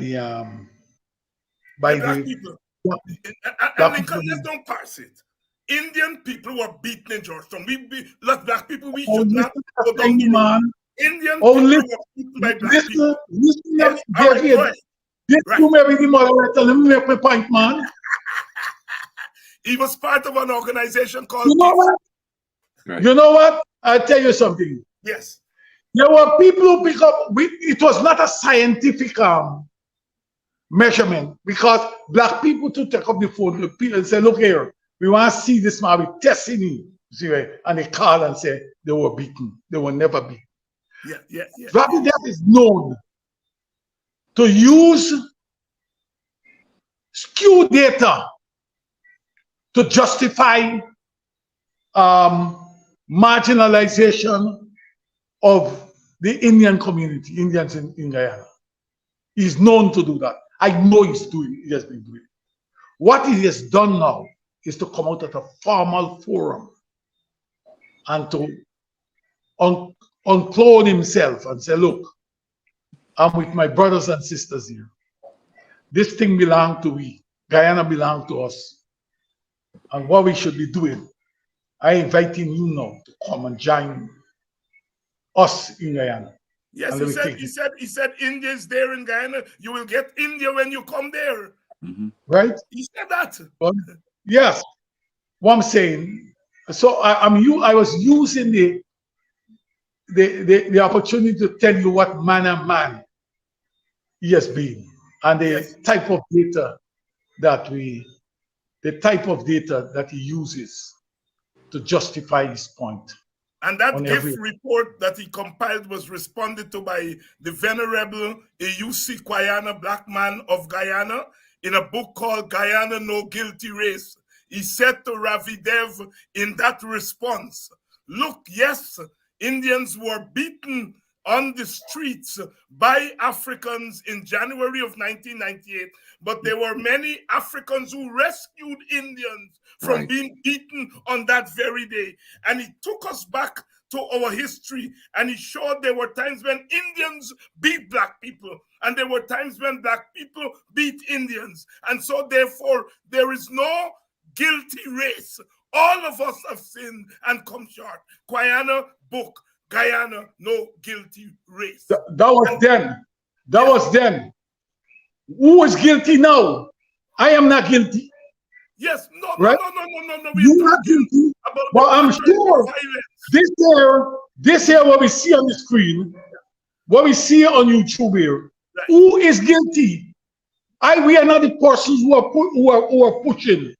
people. And Lincoln, let's don't pass it. Indian people were beaten in Georgetown. Like black people, we should not go down the road. Indian people were beaten by black people. Listen, All right, go ahead. you may be the moderator. Let me make my point, man. He was part of an organization called. You know what? Right. You know what? I'll tell you something. Yes. There were people who pick up. It was not a scientific measurement, because black people to take up the phone to people and say, look here, we want to see this man, we testing him. See, right? And they call and say they were beaten. They will never be. Yeah. Ravi Dev is known to use skew data to justify marginalization of the Indian community, Indians in Guyana. He's known to do that. I know he has been doing it. What he has done now is to come out at a formal forum and to unclothe himself and say, look, I'm with my brothers and sisters here. This thing belongs to we. Guyana belongs to us. And what we should be doing, I inviting you now to come and join us in Guyana. Yes, he said India is there in Guyana. You will get India when you come there. Right? He said that. Well, yes. What I'm saying, so I was using the opportunity to tell you what man he has been, and the type of data that he uses to justify his point. And that GIF report that he compiled was responded to by the Venerable A.U.C. Kwayana, Black Man of Guyana, in a book called Guyana No Guilty Race. He said to Ravi Dev in that response, look, yes, Indians were beaten on the streets by Africans in January of 1998, but there were many Africans who rescued Indians from being beaten on that very day. And he took us back to our history, and he showed there were times when Indians beat black people, and there were times when black people beat Indians. And so therefore, there is no guilty race. All of us have sinned and come short. Kwayana book, Guyana, no guilty race. That was then. That was then. Who is guilty now? I am not guilty. Yes, no. You're not guilty. But I'm sure this here, what we see on the screen, what we see on YouTube here, who is guilty? We are not the persons who are pushing.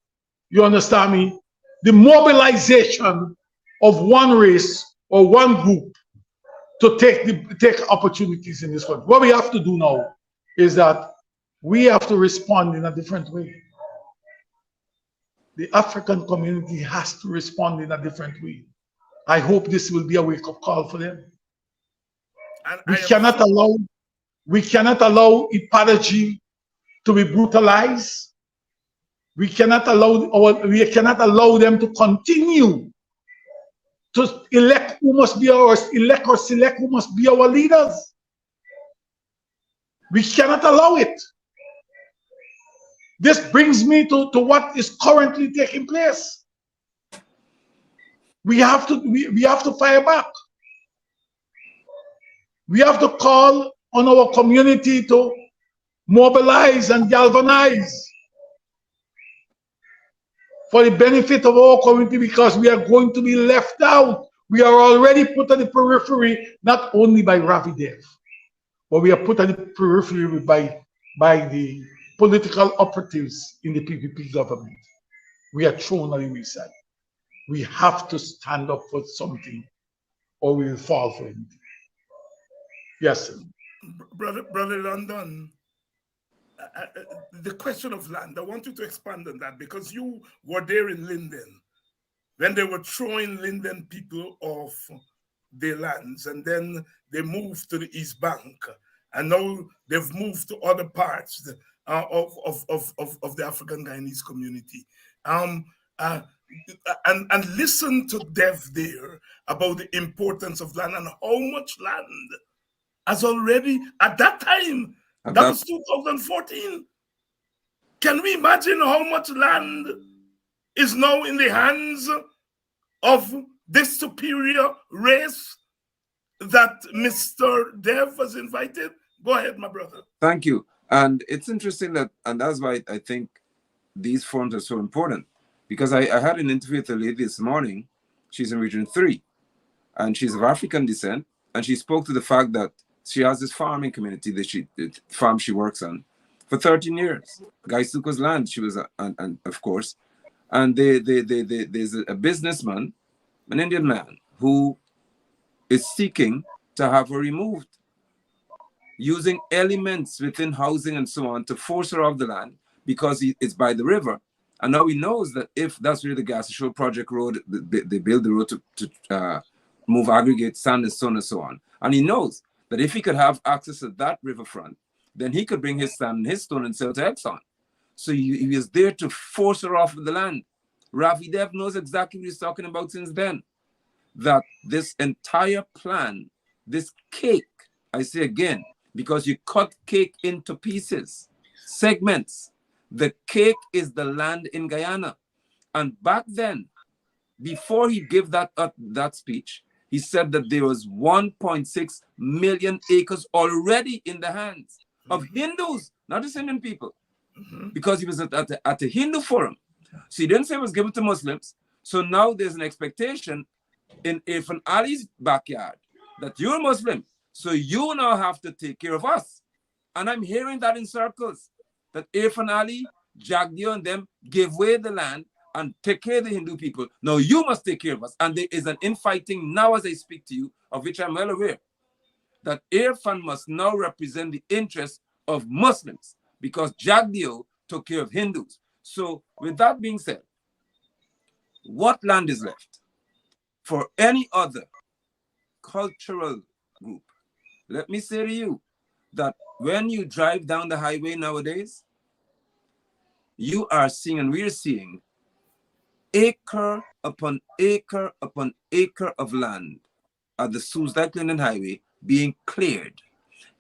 You understand me? The mobilization of one race or one group to take opportunities in this country. What we have to do now is that we have to respond in a different way. The African community has to respond in a different way. I hope this will be a wake-up call for them. And we cannot allow ecology to be brutalized. We cannot allow them to continue to elect who must be or select who must be our leaders. We cannot allow it. This brings me to what is currently taking place. We have to fire back. We have to call on our community to mobilize and galvanize for the benefit of our community, because we are going to be left out. We are already put on the periphery, not only by Ravi Dev, but we are put on the periphery by the political operatives in the PPP government. We are thrown on the wayside. We have to stand up for something, or we will fall for anything. Yes, sir. Brother London, the question of land, I want you to expand on that, because you were there in Linden when they were throwing Linden people off their lands, and then they moved to the East Bank, and now they've moved to other parts of the African Guyanese community. And listen to Dev there about the importance of land and how much land has already, at that time, that was 2014. Can we imagine how much land is now in the hands of this superior race that Mr. Dev was invited? Go ahead, my brother. Thank you. And it's interesting that, and that's why I think these forums are so important, because I had an interview with a lady this morning. She's in Region 3, and she's of African descent, and she spoke to the fact that she has this farming community, the farm she works on, for 13 years. Gaisuka's land, she was, and of course, and there's a businessman, an Indian man, who is seeking to have her removed, using elements within housing and so on to force her off the land because it's by the river. And now he knows that if that's where the Gas Shore Project Road, they build the road to move aggregate sand and so on and so on. And he knows that if he could have access to that riverfront, then he could bring his sand and his stone and sell to Exxon. So he was there to force her off of the land. Ravi Dev knows exactly what he's talking about since then. That this entire plan, this cake, I say again, because you cut cake into pieces, segments. The cake is the land in Guyana. And back then, before he gave that speech, he said that there was 1.6 million acres already in the hands of Hindus, not just Indian people, because he was at the Hindu forum. So he didn't say it was given to Muslims. So now there's an expectation in Irfan Ali's backyard that you're Muslim, so you now have to take care of us. And I'm hearing that in circles, that Irfan Ali, Jagdeo, and them give away the land and take care of the Hindu people. Now you must take care of us. And there is an infighting now as I speak to you, of which I'm well aware, that Irfan must now represent the interests of Muslims because Jagdeo took care of Hindus. So with that being said, what land is left for any other cultural group? Let me say to you that when you drive down the highway nowadays, you are seeing, and we're seeing, acre upon acre upon acre of land at the Suez Linden Highway being cleared.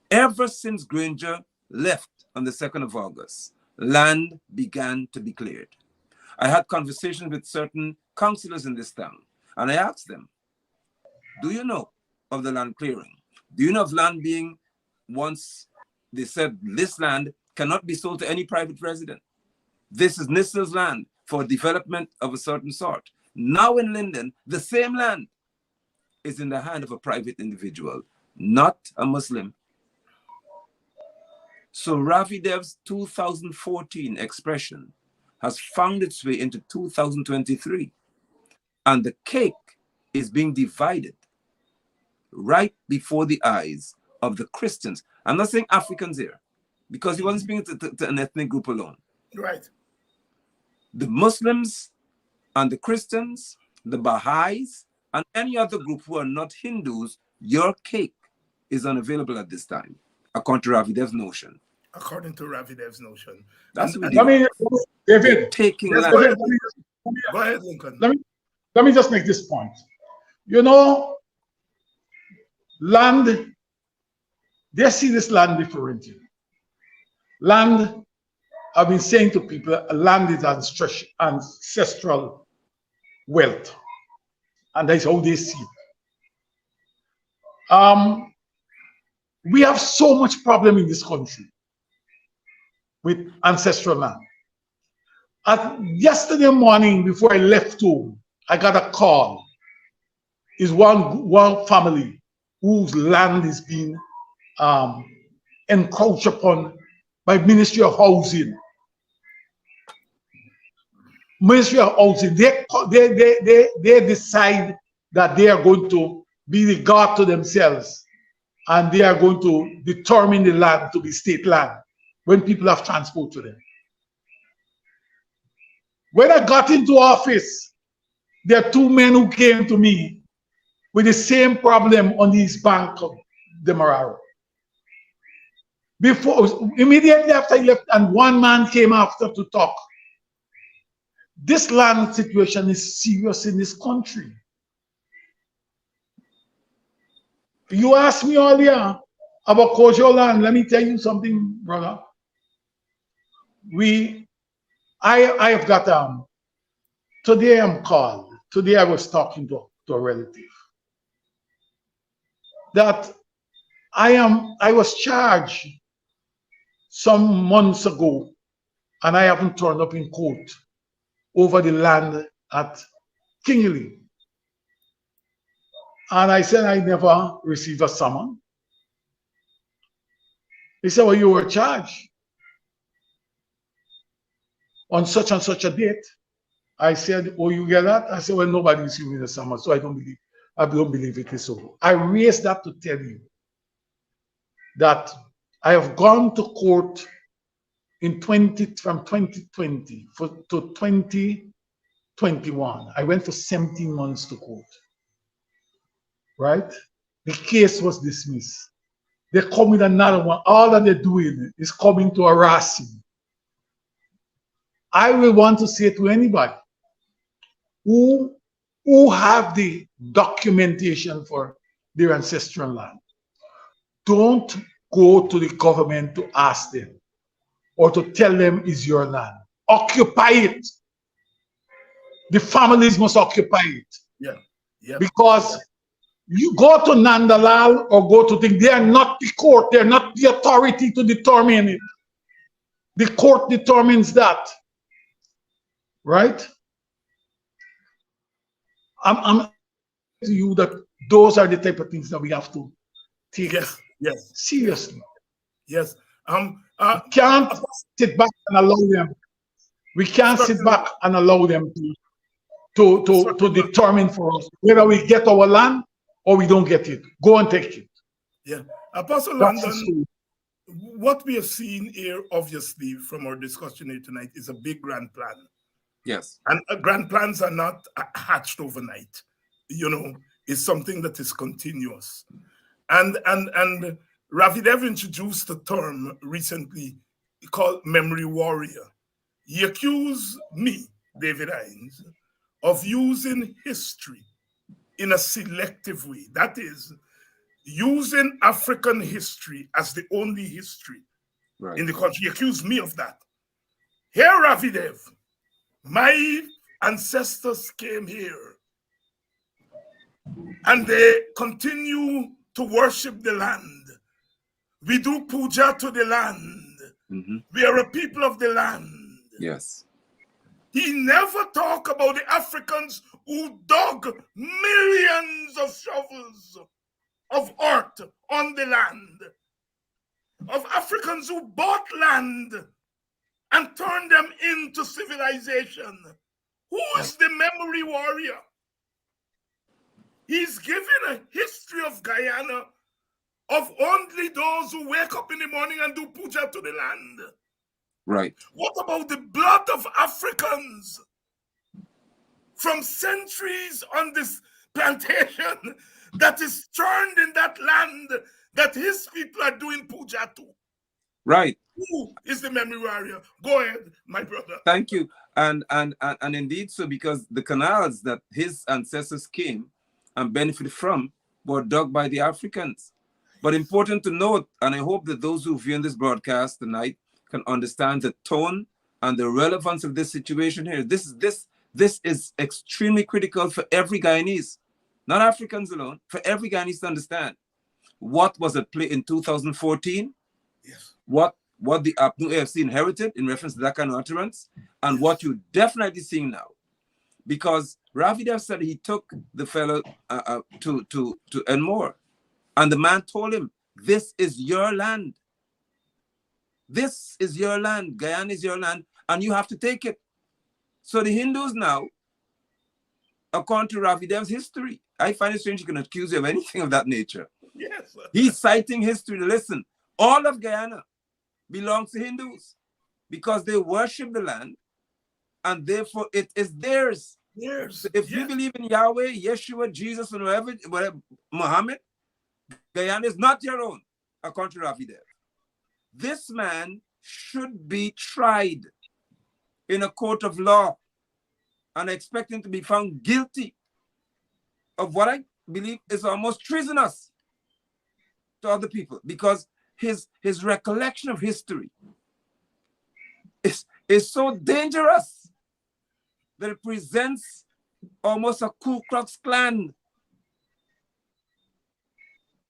Ever since Granger left on the 2nd of August, land began to be cleared. I had conversations with certain councillors in this town, and I asked them, do you know of the land clearing? Do you know of land being, once they said this land cannot be sold to any private resident? This is NISTL's land for development of a certain sort. Now in Linden, the same land is in the hand of a private individual, not a Muslim. So Ravi Dev's 2014 expression has found its way into 2023. And the cake is being divided right before the eyes of the Christians. I'm not saying Africans here, because he wasn't speaking to an ethnic group alone. Right. The Muslims and the Christians, the Baha'is, and any other group who are not Hindus, your cake is unavailable at this time, according to Ravi Dev's notion. According to Ravi Dev's notion. That's what Let me, David, taking Yes, land. go ahead. Go ahead, Lincoln. let me just make this point. You know, land, they see this land differently. Land, I've been saying to people, land is ancestral wealth. And that's how they see it. We have so much problem in this country with ancestral land. Yesterday morning, before I left home, I got a call. It's one family whose land is being encroached upon by Ministry of Housing. Ministry of Housing, they decide that they are going to be the guard to themselves, and they are going to determine the land to be state land when people have transport to them. When I got into office, there are two men who came to me with the same problem on the east bank of the Mararo. Immediately after I left, and one man came after to talk. This land situation is serious in this country. You asked me earlier about cultural land. Let me tell you something, brother. I have got today I'm called. Today I was talking to a relative that I was charged some months ago, and I haven't turned up in court over the land at Kingley. And I said I never received a summons. He said, well, you were charged. on such and such a date. I said, oh, you get that? I said, well, nobody's giving the summons, so I don't believe it is so. I raised that to tell you that I have gone to court from 2020 to 2021. I went for 17 months to court. Right? The case was dismissed. They come with another one. All that they're doing is coming to harass you. I will want to say to anybody who have the documentation for their ancestral land, don't go to the government to ask them or to tell them it's your land. Occupy it. The families must occupy it. Yeah. Yeah. Because you go to Nandalal or go to things, they are not the court, they're not the authority to determine it. The court determines that. Right? I'm to you that those are the type of things that we have to take seriously. Yes. We can't sit back and allow them. We can't sit back and allow them to determine for us whether we get our land or we don't get it. Go and take it. Yeah. Apostle London, what we have seen here, obviously, from our discussion here tonight, is a big grand plan. Yes. And grand plans are not hatched overnight. You know, it's something that is continuous. And Ravi Dev introduced a term recently called memory warrior. He accused me, David Hines, of using history in a selective way. That is, using African history as the only history in the country. He accused me of that. Here, Ravi Dev, my ancestors came here and they continue to worship the land. We do puja to the land. Mm-hmm. We are a people of the land. Yes. He never talked about the Africans who dug millions of shovels of earth on the land, of Africans who bought land and turned them into civilization. Who is the memory warrior? He's giving a history of Guyana of only those who wake up in the morning and do puja to the land. Right. What about the blood of Africans from centuries on this plantation that is churned in that land that his people are doing puja to? Right. Who is the memory warrior? Go ahead, my brother. Thank you. And indeed so, because the canals that his ancestors came and benefited from were dug by the Africans. But important to note, and I hope that those who view this broadcast tonight can understand the tone and the relevance of this situation here. This is extremely critical for every Guyanese, not Africans alone, for every Guyanese to understand what was at play in 2014, yes, what the APNU AFC inherited in reference to that kind of utterance, and what you're definitely seeing now. Because Ravi Dev said he took the fellow to Enmore, and the man told him, this is your land. This is your land. Guyana is your land, and you have to take it. So the Hindus now, according to Ravi Dev's history, I find it strange you can accuse you of anything of that nature. Yes. He's citing history to listen. All of Guyana belongs to Hindus because they worship the land, and therefore it is theirs. Yes. So if you believe in Yahweh, Yeshua, Jesus, and whatever, Muhammad, Guyana is not your own, according to Ravi Dev. This man should be tried in a court of law, and I expect him to be found guilty of what I believe is almost treasonous to other people, because his recollection of history is so dangerous that it presents almost a Ku Klux Klan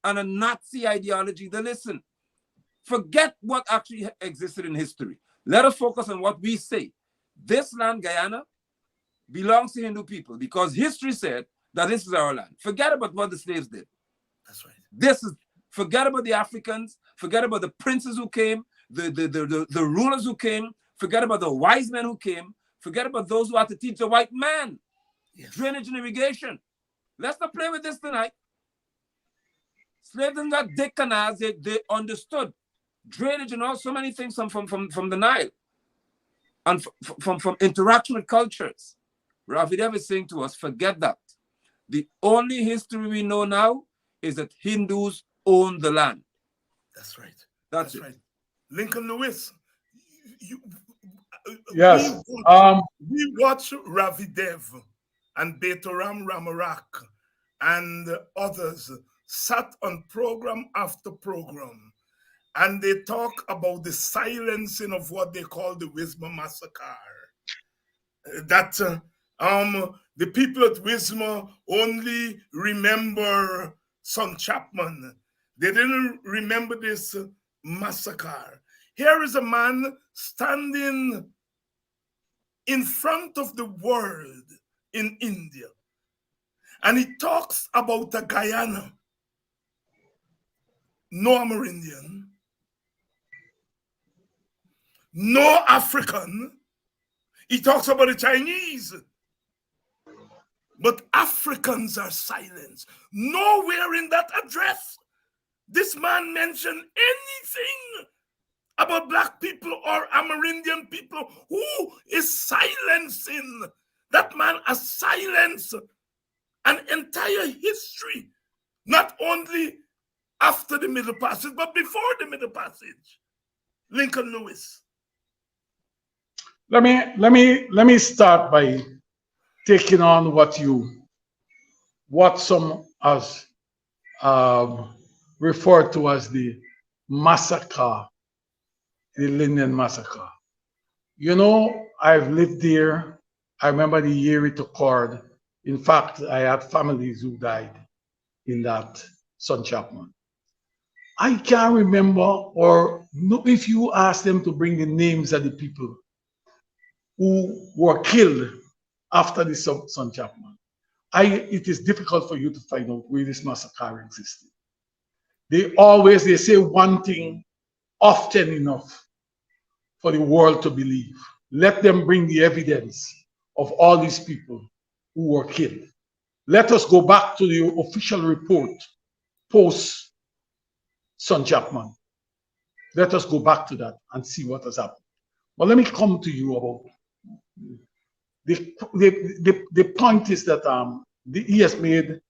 and a Nazi ideology. Then listen, forget what actually existed in history. Let us focus on what we say. This land, Guyana, belongs to Hindu people because history said that this is our land. Forget about what the slaves did. That's right. Forget about the Africans, forget about the princes who came, the rulers who came, Forget about the wise men who came. Forget about those who had to teach the white man Yes. drainage and irrigation. Let's not play with this tonight. Slaves didn't got dick canals. They understood drainage and all so many things from the Nile and from interaction with cultures. Ravi Dev is saying to us, forget that. The only history we know now is that Hindus own the land. That's right. That's it. right. Lincoln Lewis, Yes. we watch Ravi Dev and Betoram Ramarak and others sat on program after program, and they talk about the silencing of what they call the Wisma massacre. That the people at Wisma only remember Son Chapman. They didn't remember this massacre. Here is a man standing in front of the world in India, and he talks about a Guyana, no Amerindian, no African. He talks about the Chinese, but Africans are silenced. Nowhere in that address this man mentioned anything about Black people or Amerindian people. Who is silencing? That man has silenced an entire history, not only after the Middle Passage, but before the Middle Passage. Lincoln Lewis. Let me start by taking on what some has referred to as the massacre, the Linden massacre. You know, I've lived there. I remember the year it occurred. In fact, I had families who died in that Son Chapman. I can't remember, or no, if you ask them to bring the names of the people who were killed after the Son Chapman, it is difficult for you to find out where this massacre existed. They say one thing often enough for the world to believe. Let them bring the evidence of all these people who were killed. Let us go back to the official report post Son Chapman. Let us go back to that and see what has happened. But let me come to you about the point is that he has made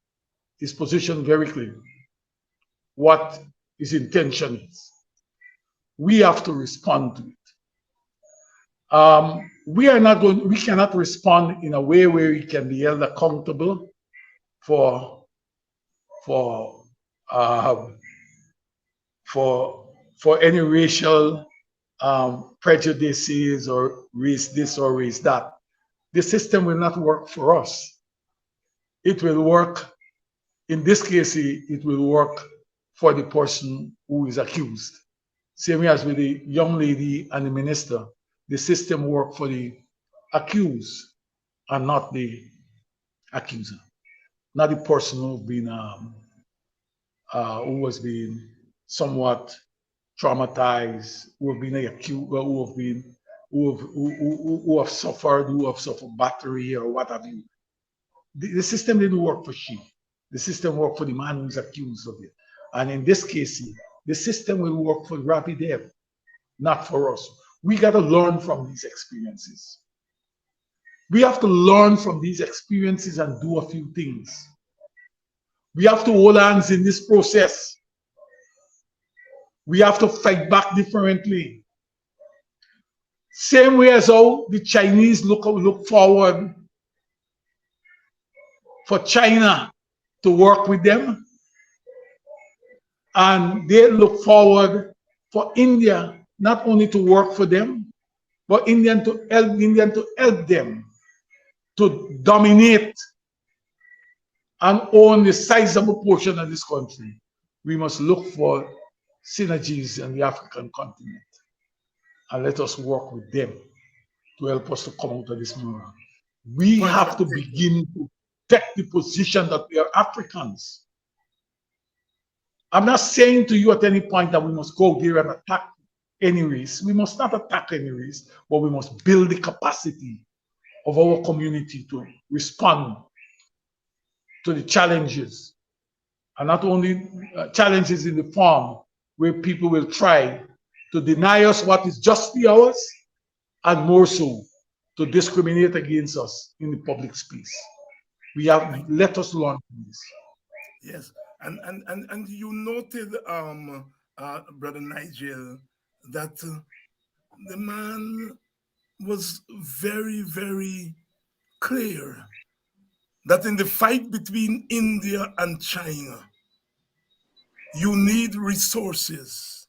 his position very clear. What his intention is. We have to respond to it. We cannot respond in a way where he can be held accountable for any racial prejudices or race this or race that. The system will not work for us. It will work, in this case, it will work for the person who is accused. Same as with the young lady and the minister, the system works for the accused and not the accuser, not the person who has been somewhat traumatized, who have been accused, who have suffered battery or what have you. The system didn't work for she. The system worked for the man who's accused of it. And in this case, the system will work for Ravi Dev, not for us. We got to learn from these experiences. We have to learn from these experiences and do a few things. We have to hold hands in this process. We have to fight back differently. Same way as how the Chinese look forward for China to work with them, and they look forward for India not only to work for them, but India to help them to dominate and own the sizable portion of this country. We must look for synergies in the African continent, and let us work with them to help us to come out of this moral. We have to begin to take the position that we are Africans. I'm not saying to you at any point that we must go there and attack any race. We must not attack any race, but we must build the capacity of our community to respond to the challenges, and not only challenges in the form where people will try to deny us what is justly ours, and more so to discriminate against us in the public space. We have let us learn this. Yes, and you noted, brother Nigel, that the man was very, very clear that in the fight between India and China, you need resources.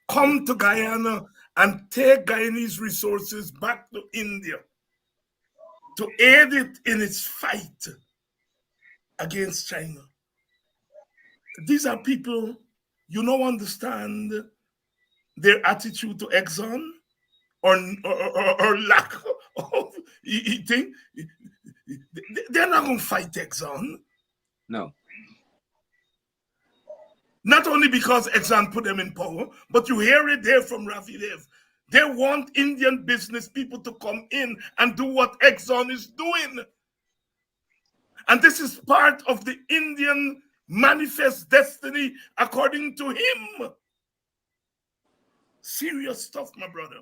Come to Guyana and take Guyanese resources back to India to aid it in its fight against China. These are people you don't understand their attitude to Exxon or lack of eating. They're not going to fight Exxon. No. Not only because Exxon put them in power, but you hear it there from Ravi Dev. They want Indian business people to come in and do what Exxon is doing. And this is part of the Indian manifest destiny according to him. Serious stuff, my brother.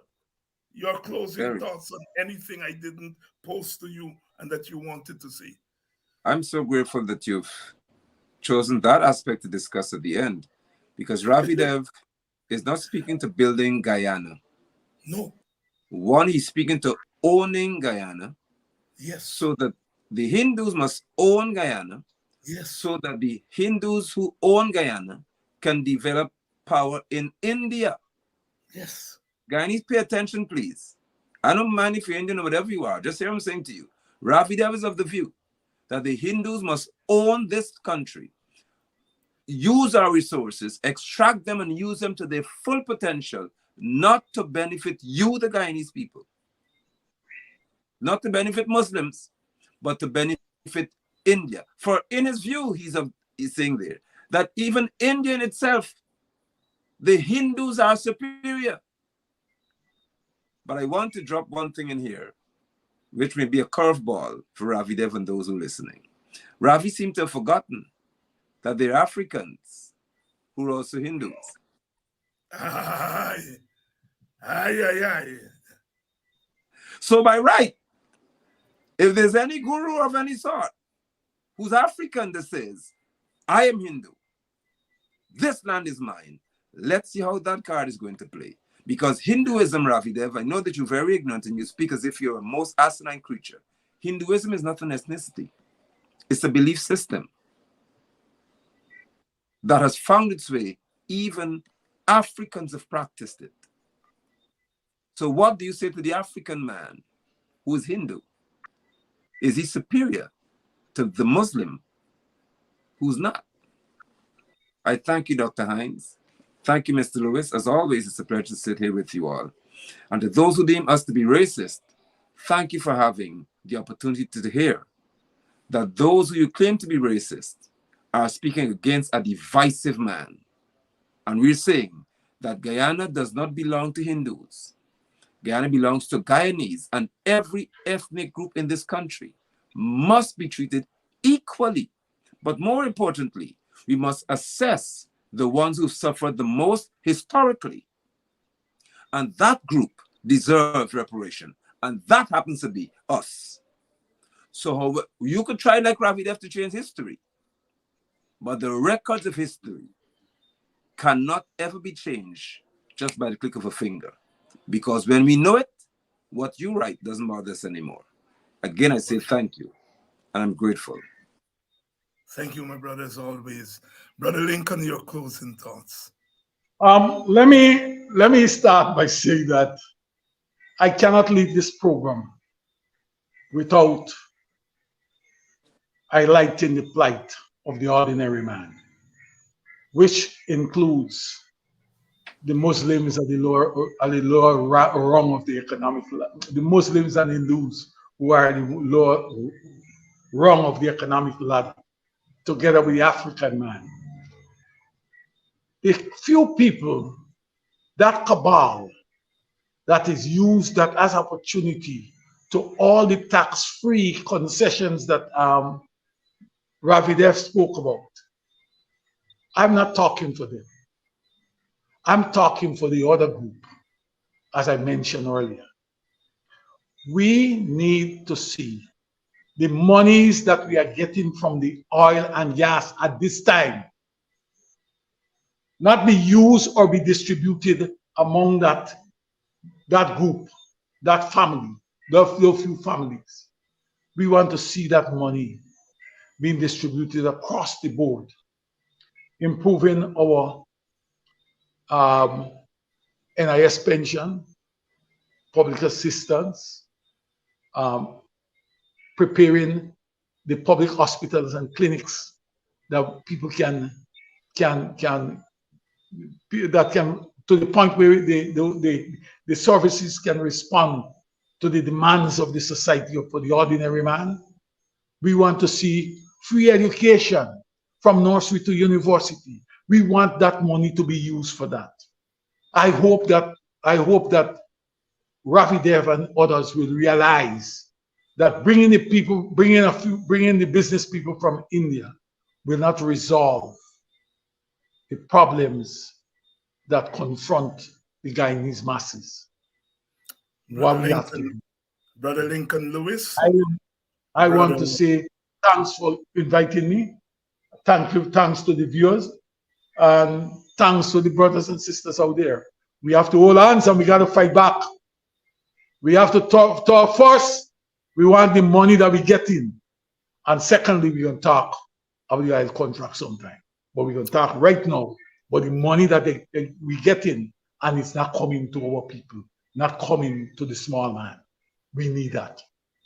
Your closing thoughts on anything I didn't post to you and that you wanted to see. I'm so grateful that you've chosen that aspect to discuss at the end, because Ravi Dev is not speaking to building Guyana. No. One, he's speaking to owning Guyana. Yes. So that the Hindus must own Guyana. Yes. So that the Hindus who own Guyana can develop power in India. Yes. Guyanese, pay attention, please. I don't mind if you're Indian or whatever you are. Just hear what I'm saying to you. Ravi Dev is of the view that the Hindus must own this country, use our resources, extract them and use them to their full potential, not to benefit you, the Guyanese people, not to benefit Muslims, but to benefit India. For in his view, he's saying there that even India in itself, the Hindus are superior. But I want to drop one thing in here, which may be a curveball for Ravi Dev and those who are listening. Ravi seemed to have forgotten that they're Africans who are also Hindus. Aye. Aye, aye, aye. So by right, if there's any guru of any sort who's African that says, I am Hindu, this land is mine, let's see how that card is going to play. Because Hinduism, Ravi Dev, I know that you're very ignorant and you speak as if you're a most asinine creature. Hinduism is not an ethnicity. It's a belief system that has found its way. Even Africans have practiced it. So what do you say to the African man who is Hindu? Is he superior to the Muslim who's not? I thank you, Dr. Hines. Thank you, Mr. Lewis. As always, it's a pleasure to sit here with you all. And to those who deem us to be racist, thank you for having the opportunity to hear that those who you claim to be racist are speaking against a divisive man. And we're saying that Guyana does not belong to Hindus. Guyana belongs to Guyanese, and every ethnic group in this country must be treated equally. But more importantly, we must assess the ones who suffered the most historically. And that group deserves reparation. And that happens to be us. So you could try like Ravi Dev to change history, but the records of history cannot ever be changed just by the click of a finger. Because when we know it, what you write doesn't bother us anymore. Again, I say thank you, and I'm grateful. Thank you, my brother, as always. Brother Lincoln, your closing thoughts. Let me start by saying that I cannot leave this program without highlighting the plight of the ordinary man, which includes the Muslims at the lower rung of the economic, the Muslims and Hindus who are the lower rung of the economic ladder, together with the African man. The few people that cabal that is used that as opportunity to all the tax-free concessions that Ravi Dev spoke about. I'm not talking for them. I'm talking for the other group, as I mentioned earlier. We need to see the monies that we are getting from the oil and gas at this time not be used or be distributed among that group, that family, those few families. We want to see that money being distributed across the board, improving our NIS pension, public assistance, preparing the public hospitals and clinics that people can to the point where the services can respond to the demands of the society or for the ordinary man. We want to see free education from nursery to university. We want that money to be used for that. I hope that Ravi Dev and others will realize that bringing the business people from India will not resolve the problems that confront the Guyanese masses. Brother What we have to Lincoln, do. Brother Lincoln Lewis. I want Brother- to say thanks for inviting me. Thanks to the viewers, and thanks to the brothers and sisters out there. We have to hold hands and we got to fight back. We have to talk first. We want the money that we get in, and secondly, we're gonna talk about the oil contract sometime. But we're gonna talk right now about the money that we get in, and it's not coming to our people, not coming to the small man. We need that.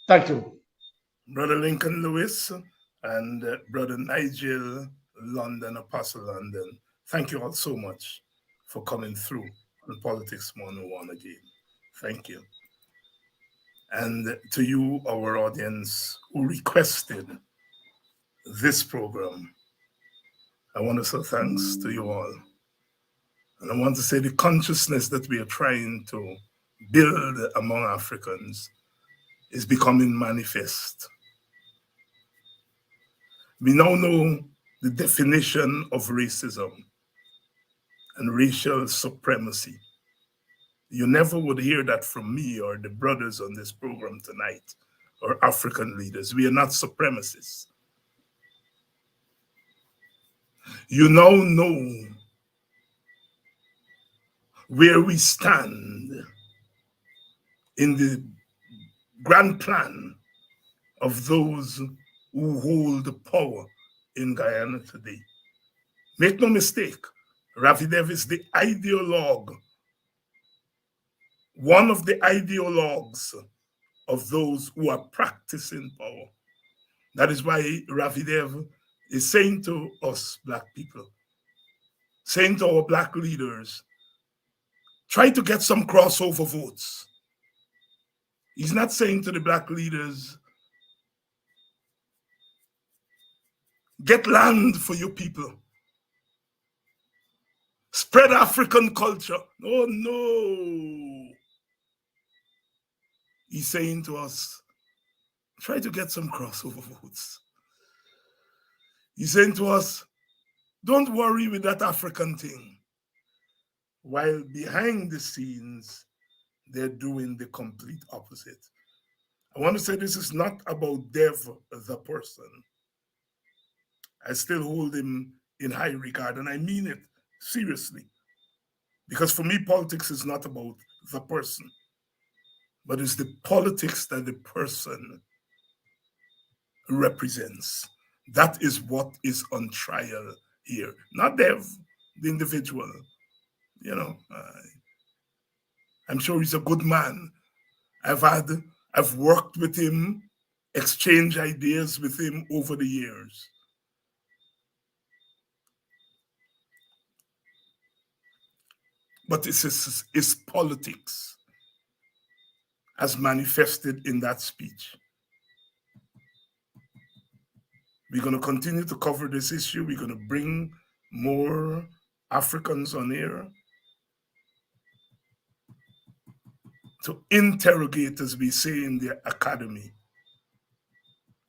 Thank you. Brother Lincoln Lewis and Brother Nigel London, Apostle London. Thank you all so much for coming through on Politics 101 again. Thank you. And to you, our audience, who requested this program, I want to say thanks to you all. And I want to say the consciousness that we are trying to build among Africans is becoming manifest. We now know the definition of racism and racial supremacy. You never would hear that from me or the brothers on this program tonight or African leaders. We are not supremacists. You now know where we stand in the grand plan of those who hold the power in Guyana today. Make no mistake, Ravi Dev is the ideologue, one of the ideologues of those who are practicing power. That is why Ravi Dev is saying to us Black people, saying to our Black leaders, try to get some crossover votes. He's not saying to the Black leaders, get land for your people. Spread African culture. Oh, no. He's saying to us, try to get some crossover votes. He's saying to us, don't worry with that African thing. While behind the scenes, they're doing the complete opposite. I want to say this is not about Dev, the person. I still hold him in high regard, and I mean it seriously. Because for me, politics is not about the person, but it's the politics that the person represents. That is what is on trial here. Not Dev, the individual. You know, I'm sure he's a good man. I've worked with him, exchanged ideas with him over the years. But it's politics as manifested in that speech. We're going to continue to cover this issue. We're going to bring more Africans on here. to interrogate, as we say in the academy,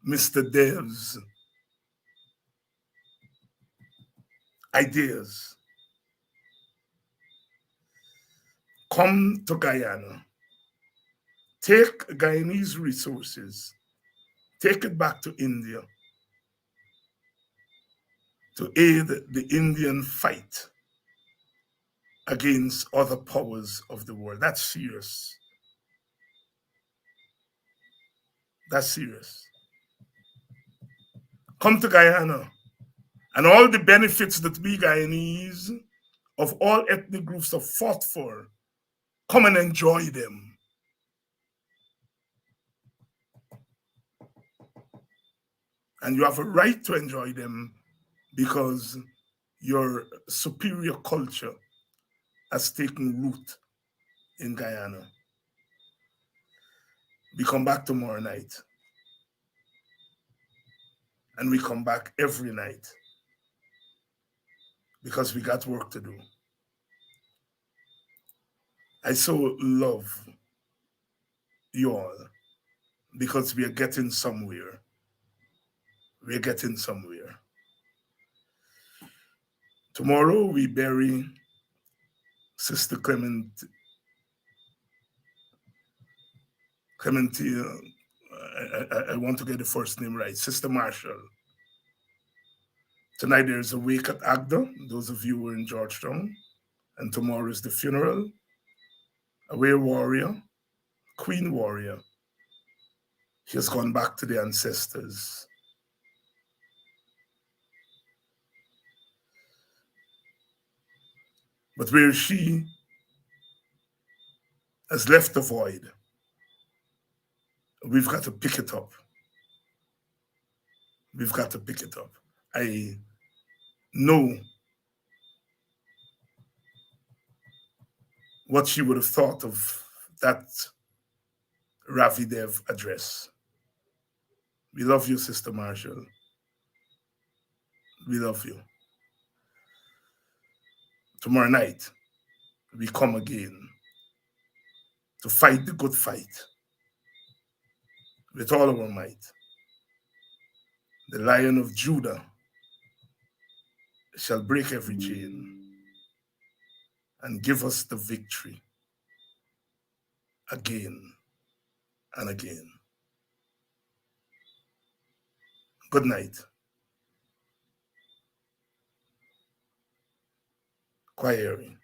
Mr. Dev's ideas. Come to Guyana, take Guyanese resources, take it back to India to aid the Indian fight against other powers of the world. That's serious. That's serious. Come to Guyana, and all the benefits that we Guyanese of all ethnic groups have fought for, come and enjoy them. And you have a right to enjoy them because your superior culture has taken root in Guyana. We come back tomorrow night. And we come back every night because we got work to do. I so love you all because we are getting somewhere. We're getting somewhere. Tomorrow we bury Sister Clementine. I want to get the first name right. Sister Marshall. Tonight there's a wake at Agda, those of you who are in Georgetown. And tomorrow is the funeral. A warrior warrior, queen warrior. She has gone back to the ancestors. But where she has left the void, we've got to pick it up. We've got to pick it up. I know what she would have thought of that Ravi Dev address. We love you, Sister Marshall. We love you. Tomorrow night, we come again to fight the good fight with all our might. The Lion of Judah shall break every chain and give us the victory again and again. Good night. Kwaheri.